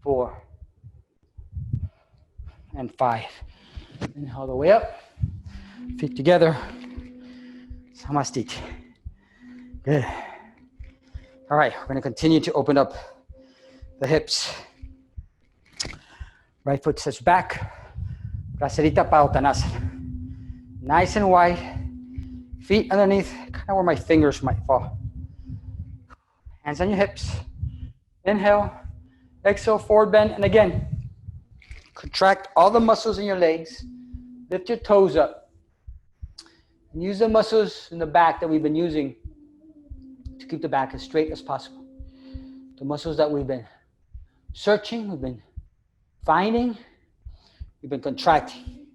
4, and 5. Inhale all the way up. Feet together. Samasthiti. Good. All right, we're going to continue to open up the hips. Right foot sits back. Praserita Padottanasana. Nice and wide. Feet underneath, kind of where my fingers might fall. Hands on your hips. Inhale. Exhale, forward bend. And again, contract all the muscles in your legs. Lift your toes up. And use the muscles in the back that we've been using to keep the back as straight as possible. The muscles that we've been searching, we've been finding, we've been contracting.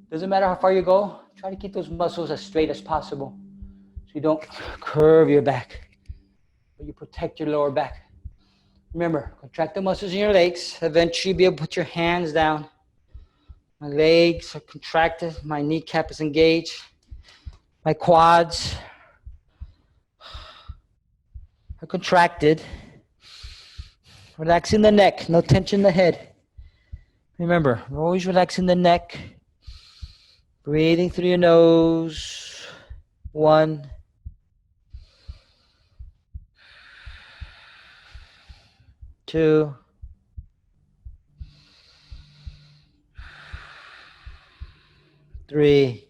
Doesn't matter how far you go, try to keep those muscles as straight as possible so you don't curve your back, but you protect your lower back. Remember, contract the muscles in your legs. Eventually, you'll be able to put your hands down. My legs are contracted. My kneecap is engaged. My quads are contracted. Relaxing the neck. No tension in the head. Remember, we're always relaxing the neck. Breathing through your nose. 1, 2, 3,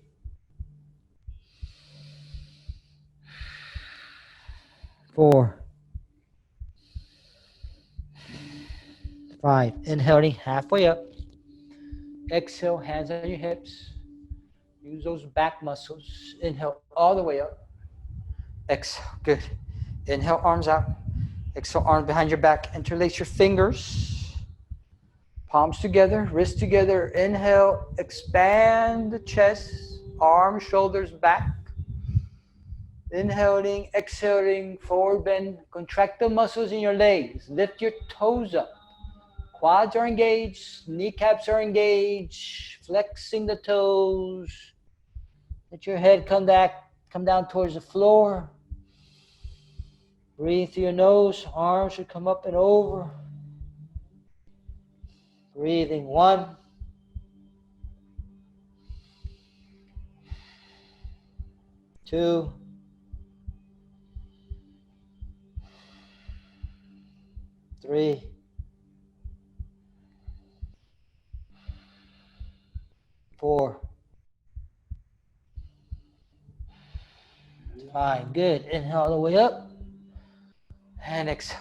4, 5. Inhaling halfway up. Exhale, hands on your hips. Use those back muscles. Inhale all the way up. Exhale, good. Inhale, arms out. Exhale, arms behind your back. Interlace your fingers. Palms together, wrists together. Inhale, expand the chest. Arms, shoulders back. Inhaling, exhaling, forward bend. Contract the muscles in your legs. Lift your toes up. Quads are engaged. Kneecaps are engaged. Flexing the toes. Let your head come down towards the floor. Breathe through your nose. Arms should come up and over. Breathing. 1, 2, 3, 4, 5. Good. Inhale all the way up. And exhale.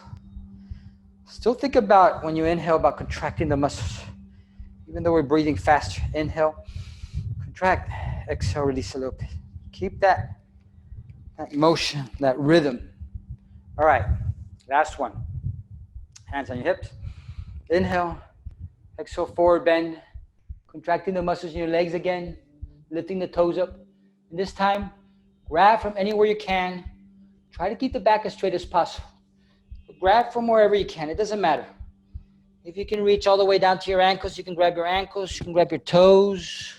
Still think about when you inhale about contracting the muscles. Even though we're breathing faster. Inhale, contract. Exhale, release a little bit. Keep that motion, that rhythm. All right, last one. Hands on your hips. Inhale, exhale, forward bend. Contracting the muscles in your legs again. Lifting the toes up. And this time, grab from anywhere you can. Try to keep the back as straight as possible. Grab from wherever you can. It doesn't matter. If you can reach all the way down to your ankles, you can grab your ankles. You can grab your toes.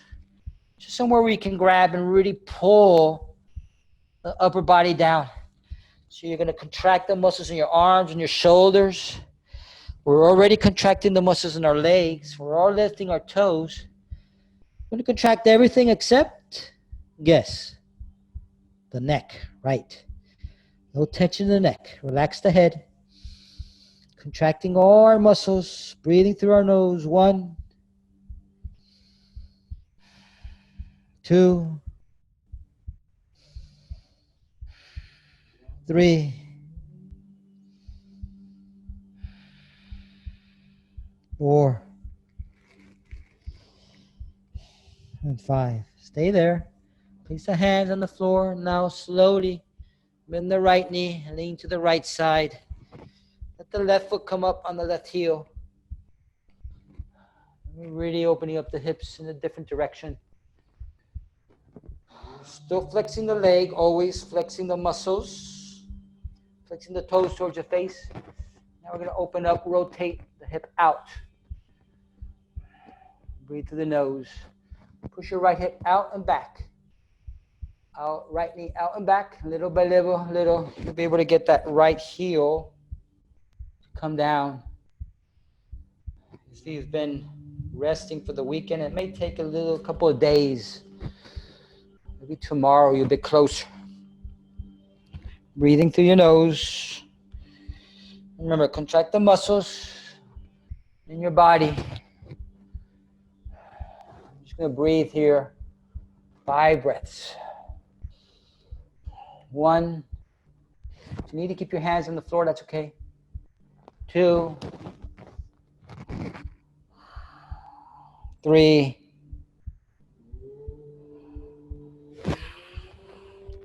Just somewhere where you can grab and really pull the upper body down. So you're going to contract the muscles in your arms and your shoulders. We're already contracting the muscles in our legs. We're all lifting our toes. We're going to contract everything except, guess, the neck, right? No tension in the neck. Relax the head. Contracting all our muscles. Breathing through our nose. 1, 2, 3, 4, and 5. Stay there. Place the hands on the floor. Now slowly bend the right knee and lean to the right side. Let the left foot come up on the left heel. Really opening up the hips in a different direction. Still flexing the leg, always flexing the muscles, flexing the toes towards your face. Now we're going to open up, rotate the hip out. Breathe through the nose. Push your right hip out and back. Out, right knee out and back, little by little. You'll be able to get that right heel to come down. You see, you've been resting for the weekend. It may take a couple of days. Maybe tomorrow you'll be closer. Breathing through your nose. Remember, contract the muscles in your body. I'm just going to breathe here. 5 breaths. 1. If you need to keep your hands on the floor, that's okay. 2. 3.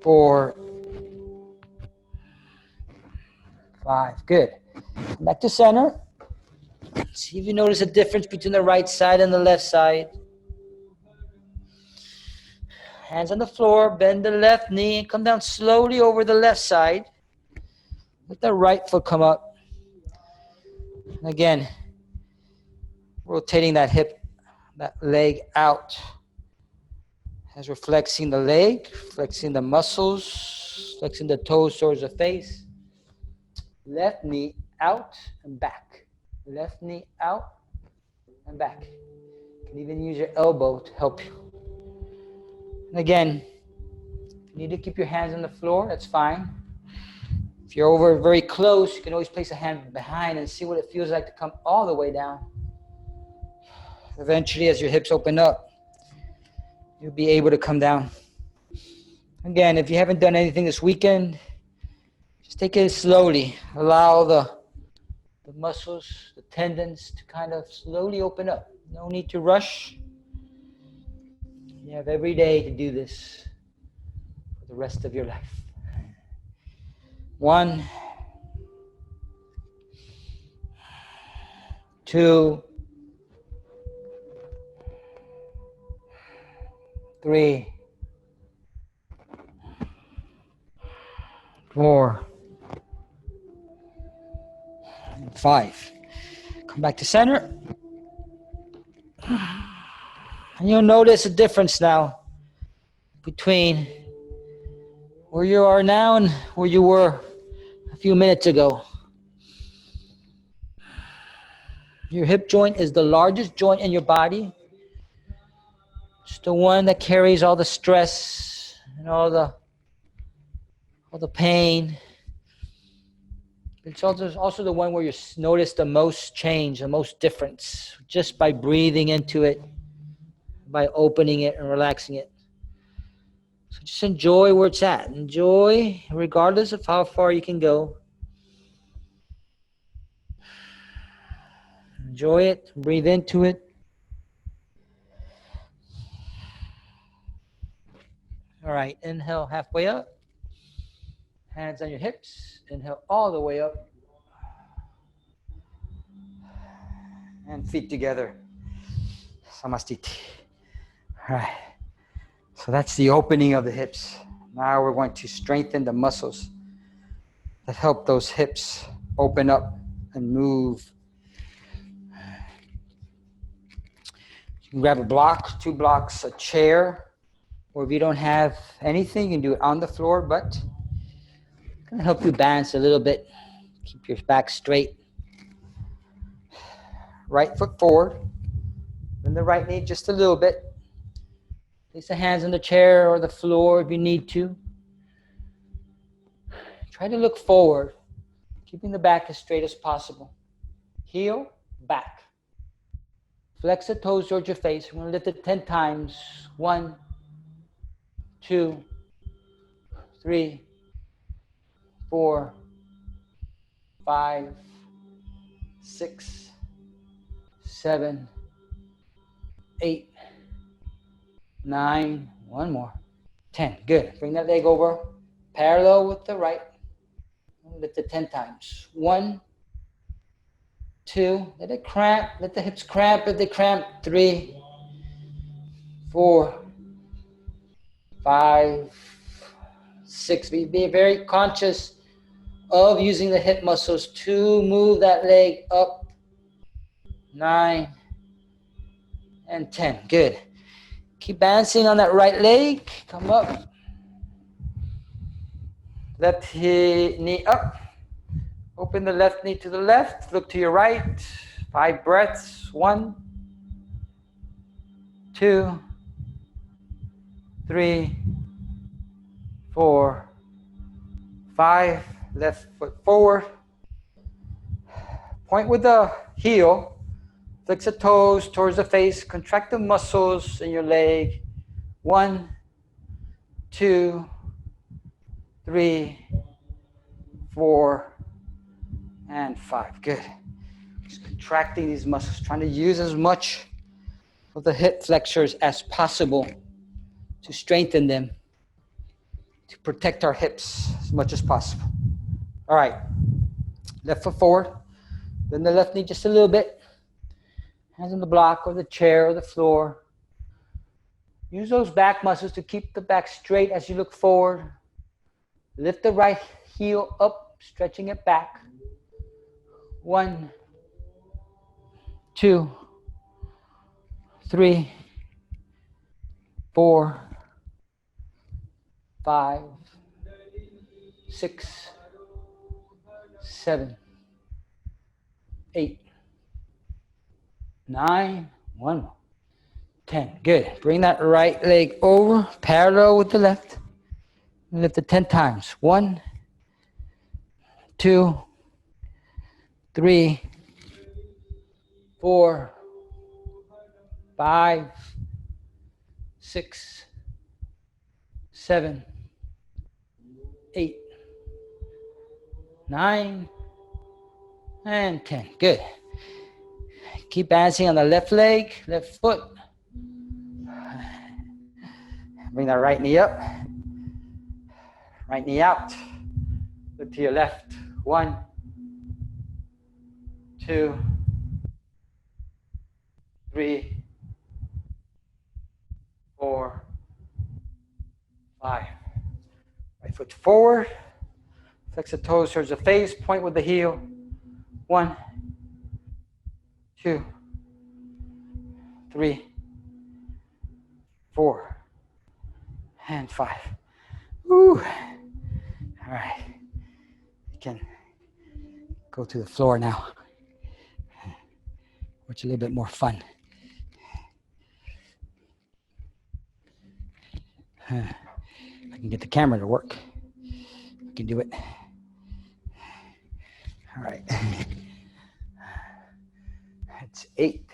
4. 5. Good. Back to center. See if you notice a difference between the right side and the left side. Hands on the floor, bend the left knee, and come down slowly over the left side. Let the right foot come up. And again, rotating that hip, that leg out. As we're flexing the leg, flexing the muscles, flexing the toes towards the face. Left knee out and back. Left knee out and back. You can even use your elbow to help you. And again, if you need to keep your hands on the floor, that's fine. If you're over very close, you can always place a hand behind and see what it feels like to come all the way down. Eventually, as your hips open up, you'll be able to come down. Again, if you haven't done anything this weekend, just take it slowly. Allow the muscles, the tendons to kind of slowly open up. No need to rush. You have every day to do this for the rest of your life. 1, 2, 3, 4, 5. Come back to center. And you'll notice a difference now between where you are now and where you were a few minutes ago. Your hip joint is the largest joint in your body. It's the one that carries all the stress and all the pain. It's also the one where you notice the most change, the most difference, just by breathing into it, by opening it and relaxing it. So just enjoy where it's at. Enjoy regardless of how far you can go. Enjoy it. Breathe into it. All right. Inhale halfway up. Hands on your hips. Inhale all the way up. And feet together. Samastiti. All right. So that's the opening of the hips. Now we're going to strengthen the muscles that help those hips open up and move. You can grab a block, 2 blocks, a chair, or if you don't have anything, you can do it on the floor, but it's going to help you balance a little bit. Keep your back straight. Right foot forward. Bend the right knee just a little bit. Place the hands on the chair or the floor if you need to. Try to look forward, keeping the back as straight as possible. Heel, back. Flex the toes towards your face. We're going to lift it 10 times. 1, 2, 3, 4, 5, 6, 7, 8, 9, one more, 10. Good. Bring that leg over, parallel with the right. Lift it 10 times. 1, 2, let it cramp, let the hips cramp if they cramp, 3, 4, 5, 6. Be very conscious of using the hip muscles to move that leg up, 9, and 10. Good. Keep balancing on that right leg. Come up. Left knee up. Open the left knee to the left. Look to your right. 5 breaths. 1, 2, 3, 4, 5. Left foot forward. Point with the heel. Flex the toes towards the face. Contract the muscles in your leg. 1, 2, 3, 4, and 5. Good. Just contracting these muscles, trying to use as much of the hip flexors as possible to strengthen them, to protect our hips as much as possible. All right. Left foot forward. Bend the left knee just a little bit. Hands on the block or the chair or the floor. Use those back muscles to keep the back straight as you look forward. Lift the right heel up, stretching it back. 1, 2, 3, 4, 5, 6, 7, 8, 9, 1 more. 10. Good. Bring that right leg over, parallel with the left. Lift it 10 times. 1, 2, 3, 4, 5, 6, 7, 8, 9, and 10. Good. Keep balancing on the left leg, left foot. Bring that right knee up. Right knee out. Look to your left. 1, 2, 3, 4, 5. Right foot forward. Flex the toes towards the face. Point with the heel. 1, 2, 3, 4, and 5. Woo. All right. You can go to the floor now, which is a little bit more fun. I can get the camera to work. I can do it. All right. It's 8.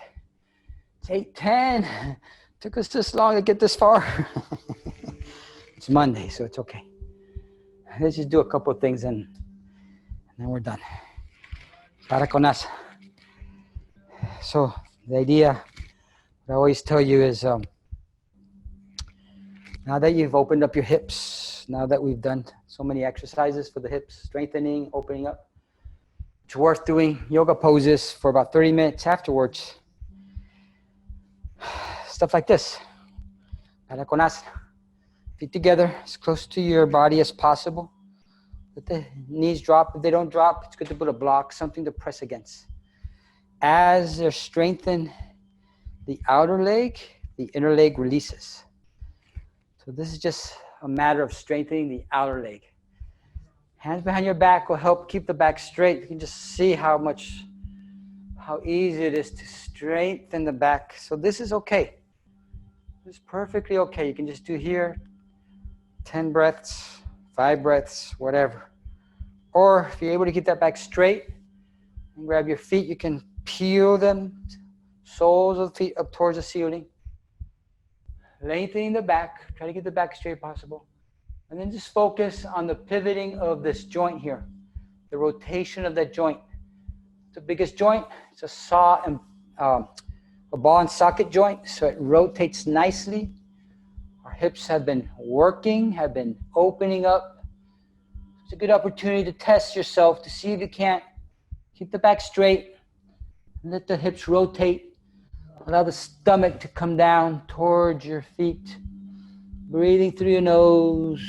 It's 8:10. Took us this long to get this far. It's Monday, so it's okay. Let's just do a couple of things and then we're done. Para con us. So the idea, what I always tell you is, now that you've opened up your hips, now that we've done so many exercises for the hips, strengthening, opening up, it's worth doing yoga poses for about 30 minutes afterwards. Stuff like this. Para con asana. Feet together, as close to your body as possible. Let the knees drop. If they don't drop, it's good to put a block, something to press against. As they're strengthened, the outer leg, the inner leg releases. So this is just a matter of strengthening the outer leg. Hands behind your back will help keep the back straight. You can just see how easy it is to strengthen the back. So this is okay. It's perfectly okay. You can just do here 10 breaths, 5 breaths, whatever. Or if you're able to keep that back straight and grab your feet, you can peel them, soles of the feet up towards the ceiling. Lengthening the back, try to get the back straight possible. And then just focus on the pivoting of this joint here, the rotation of that joint. The biggest joint, it's a ball and socket joint, so it rotates nicely. Our hips have been working, have been opening up. It's a good opportunity to test yourself to see if you can't keep the back straight Let the hips rotate. Allow the stomach to come down towards your feet. Breathing through your nose.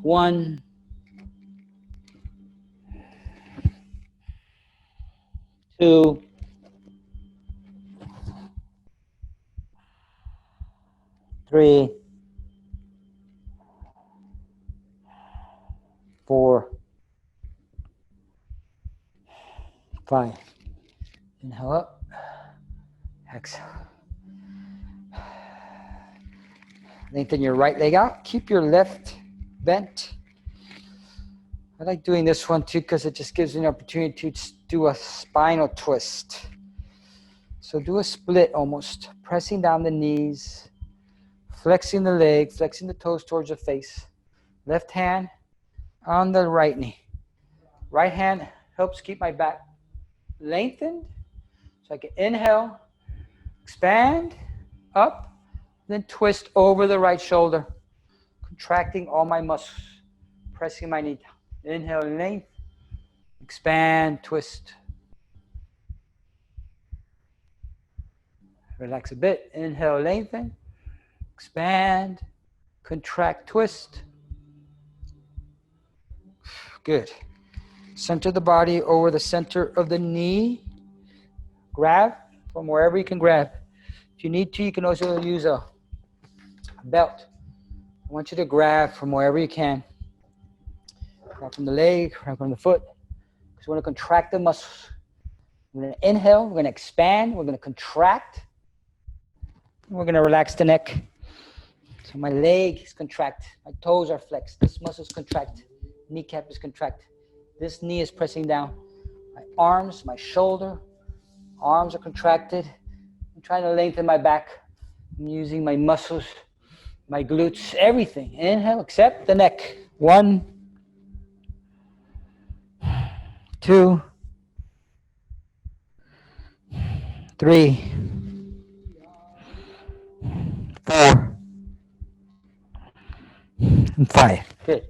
1, 2, 3, 4, 5. Inhale up. Exhale. Lengthen your right leg out. Keep your left bent. I like doing this one too because it just gives you an opportunity to do a spinal twist. So do a split almost, pressing down the knees, flexing the leg, flexing the toes towards the face. Left hand on the right knee. Right hand helps keep my back lengthened. So I can inhale, expand, up, then twist over the right shoulder, contracting all my muscles, pressing my knee down. Inhale, length, expand, twist. Relax a bit. Inhale, lengthen, expand, contract, twist. Good. Center the body over the center of the knee. Grab from wherever you can grab. If you need to, you can also use a belt. I want you to grab from wherever you can. Grab from the leg, grab from the foot. Because we're going to contract the muscles. We're going to inhale, we're going to expand, we're going to contract. We're going to relax the neck. So my leg is contract, my toes are flexed, this muscle is contract, kneecap is contract, this knee is pressing down. My arms, my shoulder, arms are contracted. I'm trying to lengthen my back. I'm using my muscles, my glutes, everything. Inhale, except the neck. 1, 2, 3, 4, and 5. Good.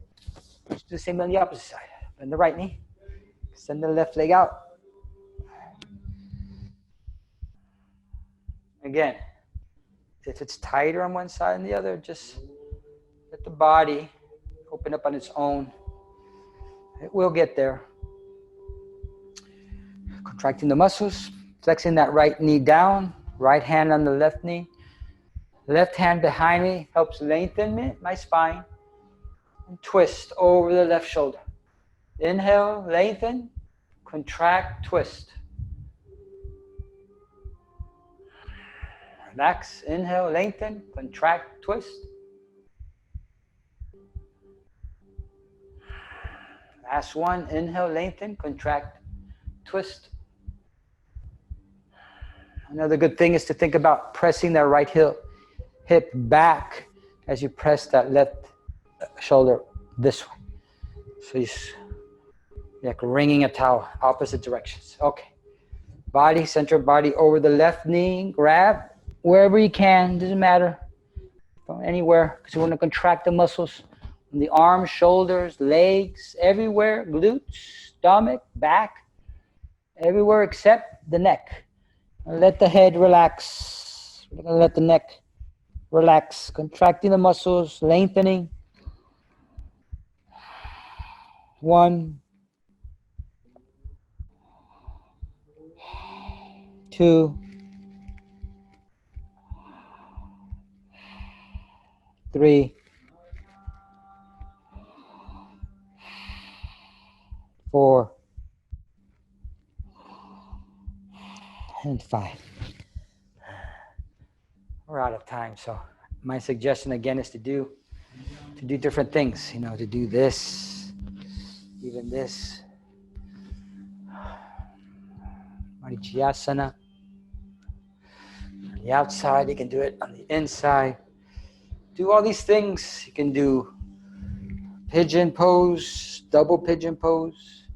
Let's do the same on the opposite side. Bend the right knee. Extend the left leg out. Again, if it's tighter on one side and the other, just let the body open up on its own. It will get there. Contracting the muscles, flexing that right knee down, right hand on the left knee. Left hand behind me helps lengthen my spine. And twist over the left shoulder. Inhale, lengthen, contract, twist. Relax, inhale, lengthen, contract, twist. Last one, inhale, lengthen, contract, twist. Another good thing is to think about pressing that right hip back as you press that left shoulder this way. So you're like wringing a towel, opposite directions. Okay. Body, center body over the left knee, grab wherever you can, doesn't matter, from anywhere, because you want to contract the muscles from the arms, shoulders, legs, everywhere, glutes, stomach, back, everywhere except the neck. Let the head relax. We're going to let the neck relax, contracting the muscles, lengthening. 1, 2, 3, 4, and 5. We're out of time, so my suggestion again is to do different things, to do this, even this. Vinyasa. On the outside, you can do it on the inside. Do all these things. You can do pigeon pose, double pigeon pose.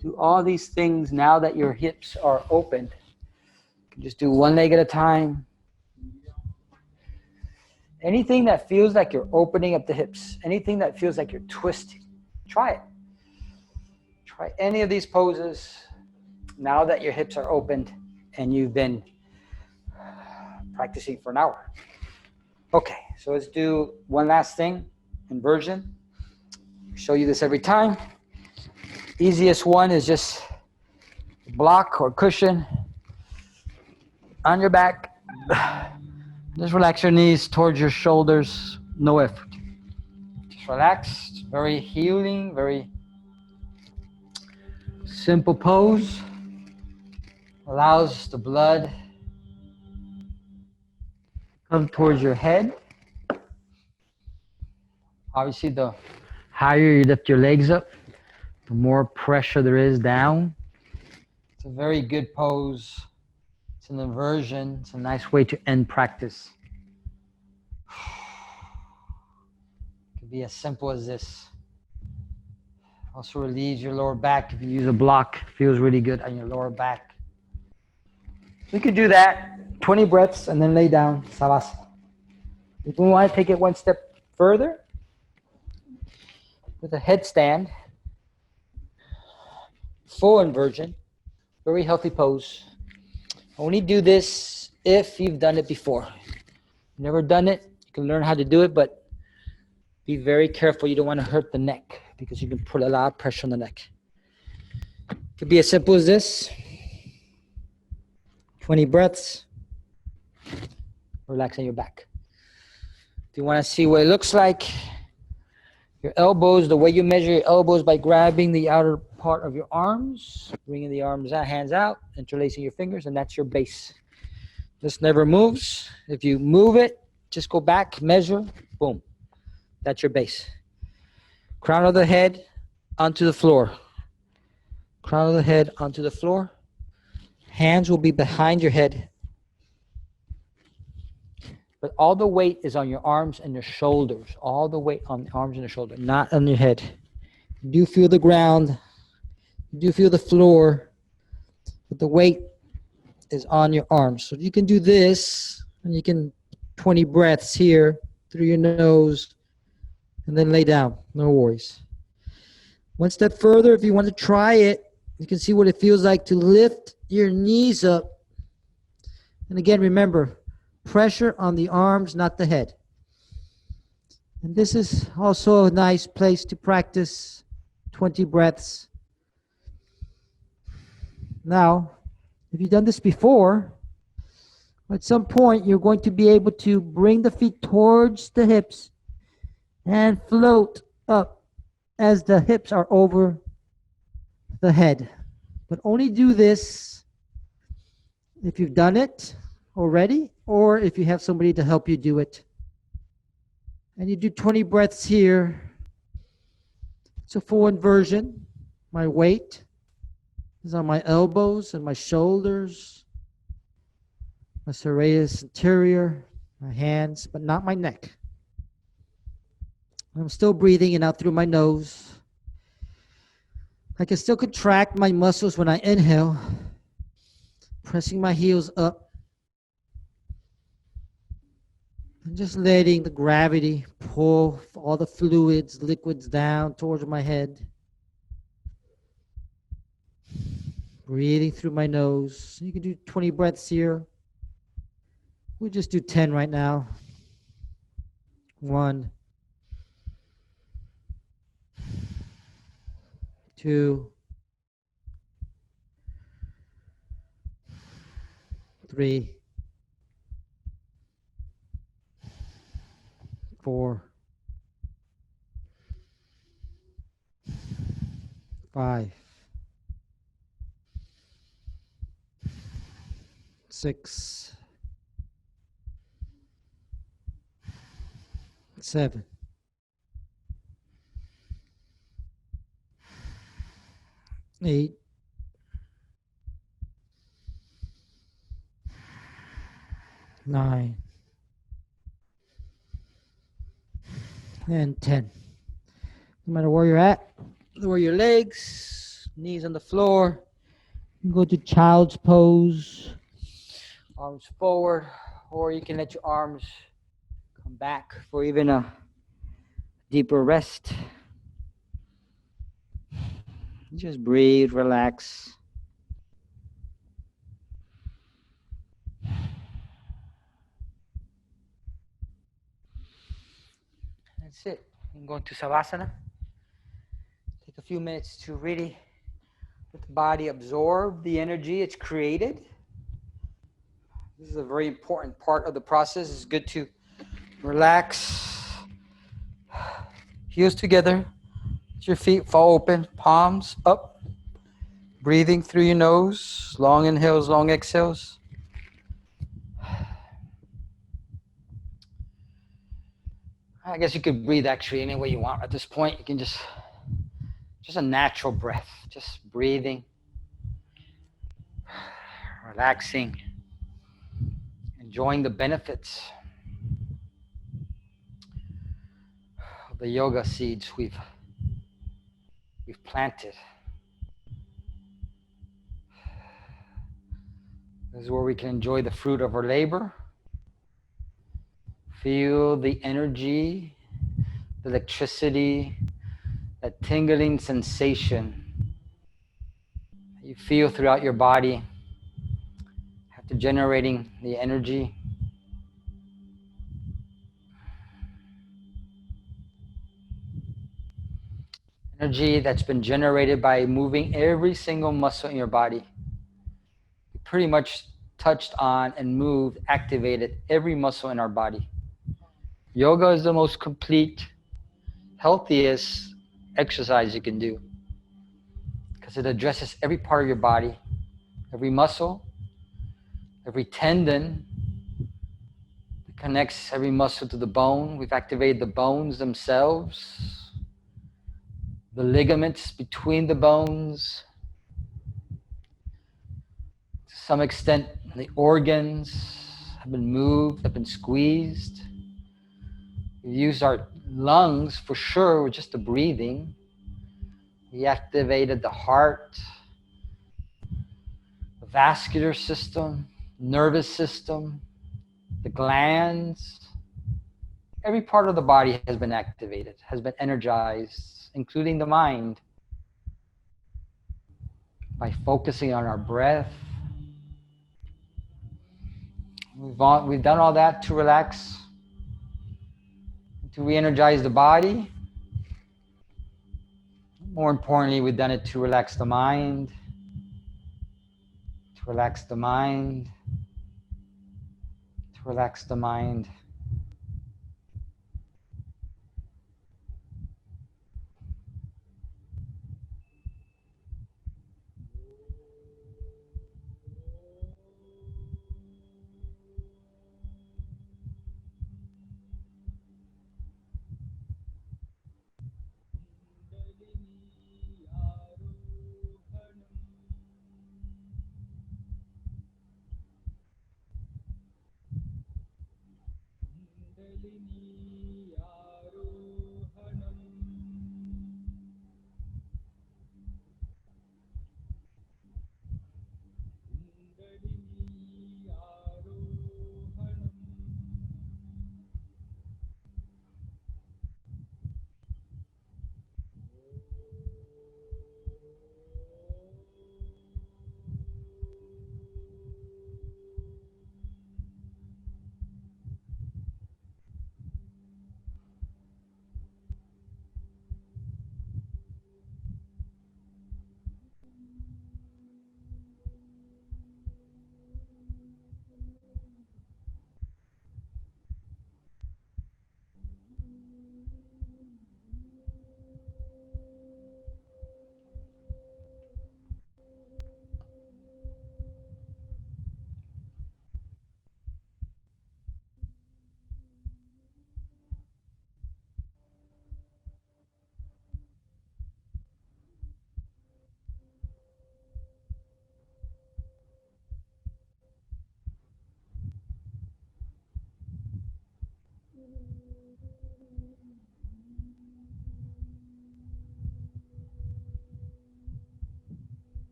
Do all these things now that your hips are opened. You can just do one leg at a time. Anything that feels like you're opening up the hips, anything that feels like you're twisting, try it. Try any of these poses. now that your hips are opened and you've been practicing for an hour. Okay, so let's do one last thing, inversion. I show you this every time. Easiest one is just block or cushion on your back. Just relax your knees towards your shoulders, no effort. Just relax, it's very healing, very simple pose. Allows the blood to come towards your head. Obviously, the higher you lift your legs up, the more pressure there is down. It's a very good pose. It's an inversion. It's a nice way to end practice. It could be as simple as this. Also relieves your lower back. If you use a block, it feels really good on your lower back. So you could do that, 20 breaths, and then lay down, Savasana. If we want to take it one step further, with a headstand, full inversion, very healthy pose. Only do this if you've done it before. Never done it, you can learn how to do it, but be very careful. You don't want to hurt the neck because you can put a lot of pressure on the neck. It could be as simple as this. 20 breaths, relaxing your back. If you want to see what it looks like, your elbows, the way you measure your elbows by grabbing the outer part of your arms, bringing the arms out, hands out, interlacing your fingers, and that's your base. This never moves. If you move it, just go back, measure, boom. That's your base. Crown of the head onto the floor. Crown of the head onto the floor. Hands will be behind your head. But all the weight is on your arms and your shoulders. All the weight on the arms and your shoulder, not on your head. You do feel the ground. You do feel the floor. But the weight is on your arms. So you can do this, and you can 20 breaths here through your nose, and then lay down. No worries. One step further, if you want to try it, you can see what it feels like to lift your knees up. And again, remember, pressure on the arms, not the head. And this is also a nice place to practice 20 breaths. Now, if you've done this before, at some point you're going to be able to bring the feet towards the hips and float up as the hips are over the head. But only do this if you've done it already, or if you have somebody to help you do it. And you do 20 breaths here. It's a full inversion. My weight is on my elbows and my shoulders, my serratus anterior, my hands, but not my neck. I'm still breathing in out through my nose. I can still contract my muscles when I inhale, pressing my heels up. And just letting the gravity pull all the fluids, liquids down towards my head. Breathing through my nose. You can do 20 breaths here. We'll just do 10 right now. 1, 2, 3, 4, 5, 6, 7, 8, 9, and 10. No matter where you're at, lower your legs, knees on the floor. You can go to child's pose, arms forward, or you can let your arms come back for even a deeper rest. Just breathe, relax. sit and go into Savasana. Take a few minutes to really let the body absorb the energy it's created. This is a very important part of the process. It's good to relax, heels together, let your feet fall open, palms up, breathing through your nose, long inhales, long exhales. I guess you could breathe actually any way you want at this point. You can just a natural breath, just breathing, relaxing, enjoying the benefits of the yoga seeds we've planted. This is where we can enjoy the fruit of our labor. Feel the energy, the electricity, that tingling sensation that you feel throughout your body after generating the energy. Energy that's been generated by moving every single muscle in your body. You pretty much touched on and moved, activated every muscle in our body. Yoga is the most complete, healthiest exercise you can do because it addresses every part of your body, every muscle, every tendon. It connects every muscle to the bone. We've activated the bones themselves, the ligaments between the bones. To some extent, the organs have been moved, have been squeezed. We used our lungs for sure with just the breathing. We activated the heart, the vascular system, nervous system, the glands. Every part of the body has been activated, has been energized, including the mind, by focusing on our breath. We've done all that to relax, to re-energize the body. More importantly, we've done it to relax the mind, to relax the mind, to relax the mind.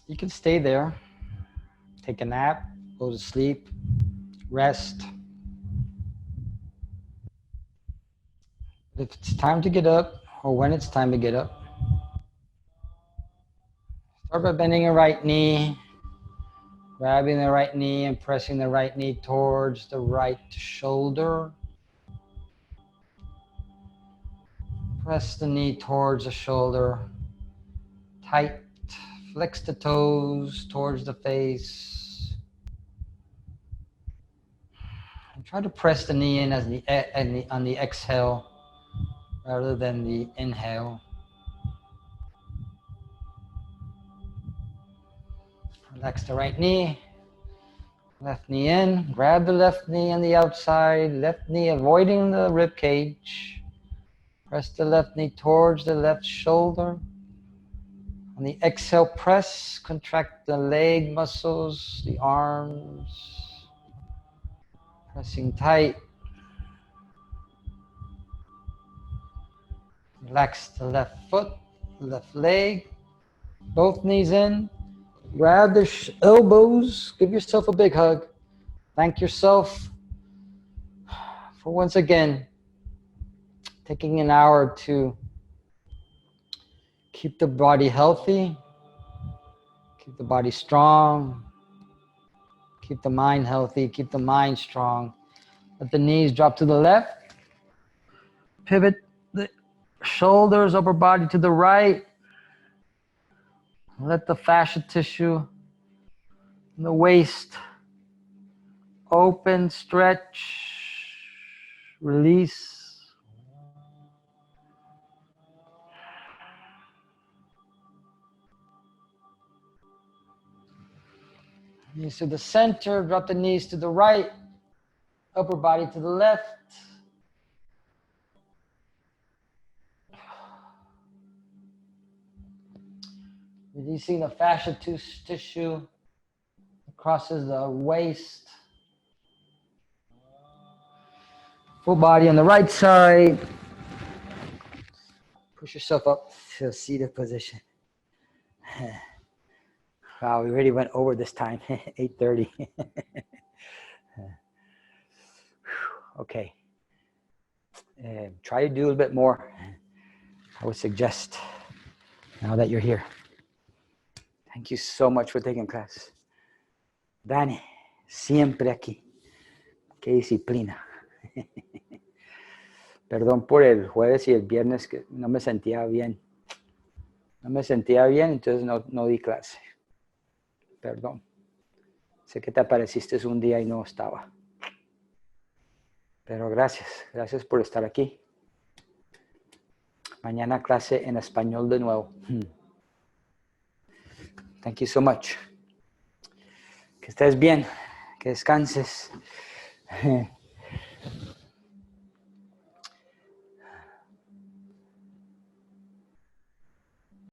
You can stay there, take a nap, go to sleep, rest. If it's time to get up, or when it's time to get up, start by bending your right knee, grabbing the right knee and pressing the right knee towards the right shoulder. Press the knee towards the shoulder. Tight. Flex the toes towards the face. And try to press the knee in on the exhale rather than the inhale. Relax the right knee. Left knee in. Grab the left knee on the outside. Left knee avoiding the rib cage. Press the left knee towards the left shoulder. On the exhale, press, contract the leg muscles, the arms. Pressing tight. Relax the left foot, left leg. Both knees in. Grab the elbows. Give yourself a big hug. Thank yourself for once again taking an hour to keep the body healthy, keep the body strong, keep the mind healthy, keep the mind strong. Let the knees drop to the left. Pivot the shoulders, upper body to the right. Let the fascia tissue in the waist open, stretch, release. Knees to the center, drop the knees to the right, upper body to the left. Releasing the fascia tissue crosses the waist. Full body on the right side. Push yourself up to a seated position. Wow, we already went over this time, 8:30. Okay. Try to do a little bit more. I would suggest, now that you're here. Thank you so much for taking class. Dani, siempre aquí. Qué disciplina. Perdón por el jueves y el viernes que no me sentía bien. No me sentía bien, entonces no di clase. Perdón. Sé que te apareciste un día y no estaba. Pero gracias por estar aquí. Mañana clase en español de nuevo. Thank you so much. Que estés bien, que descanses.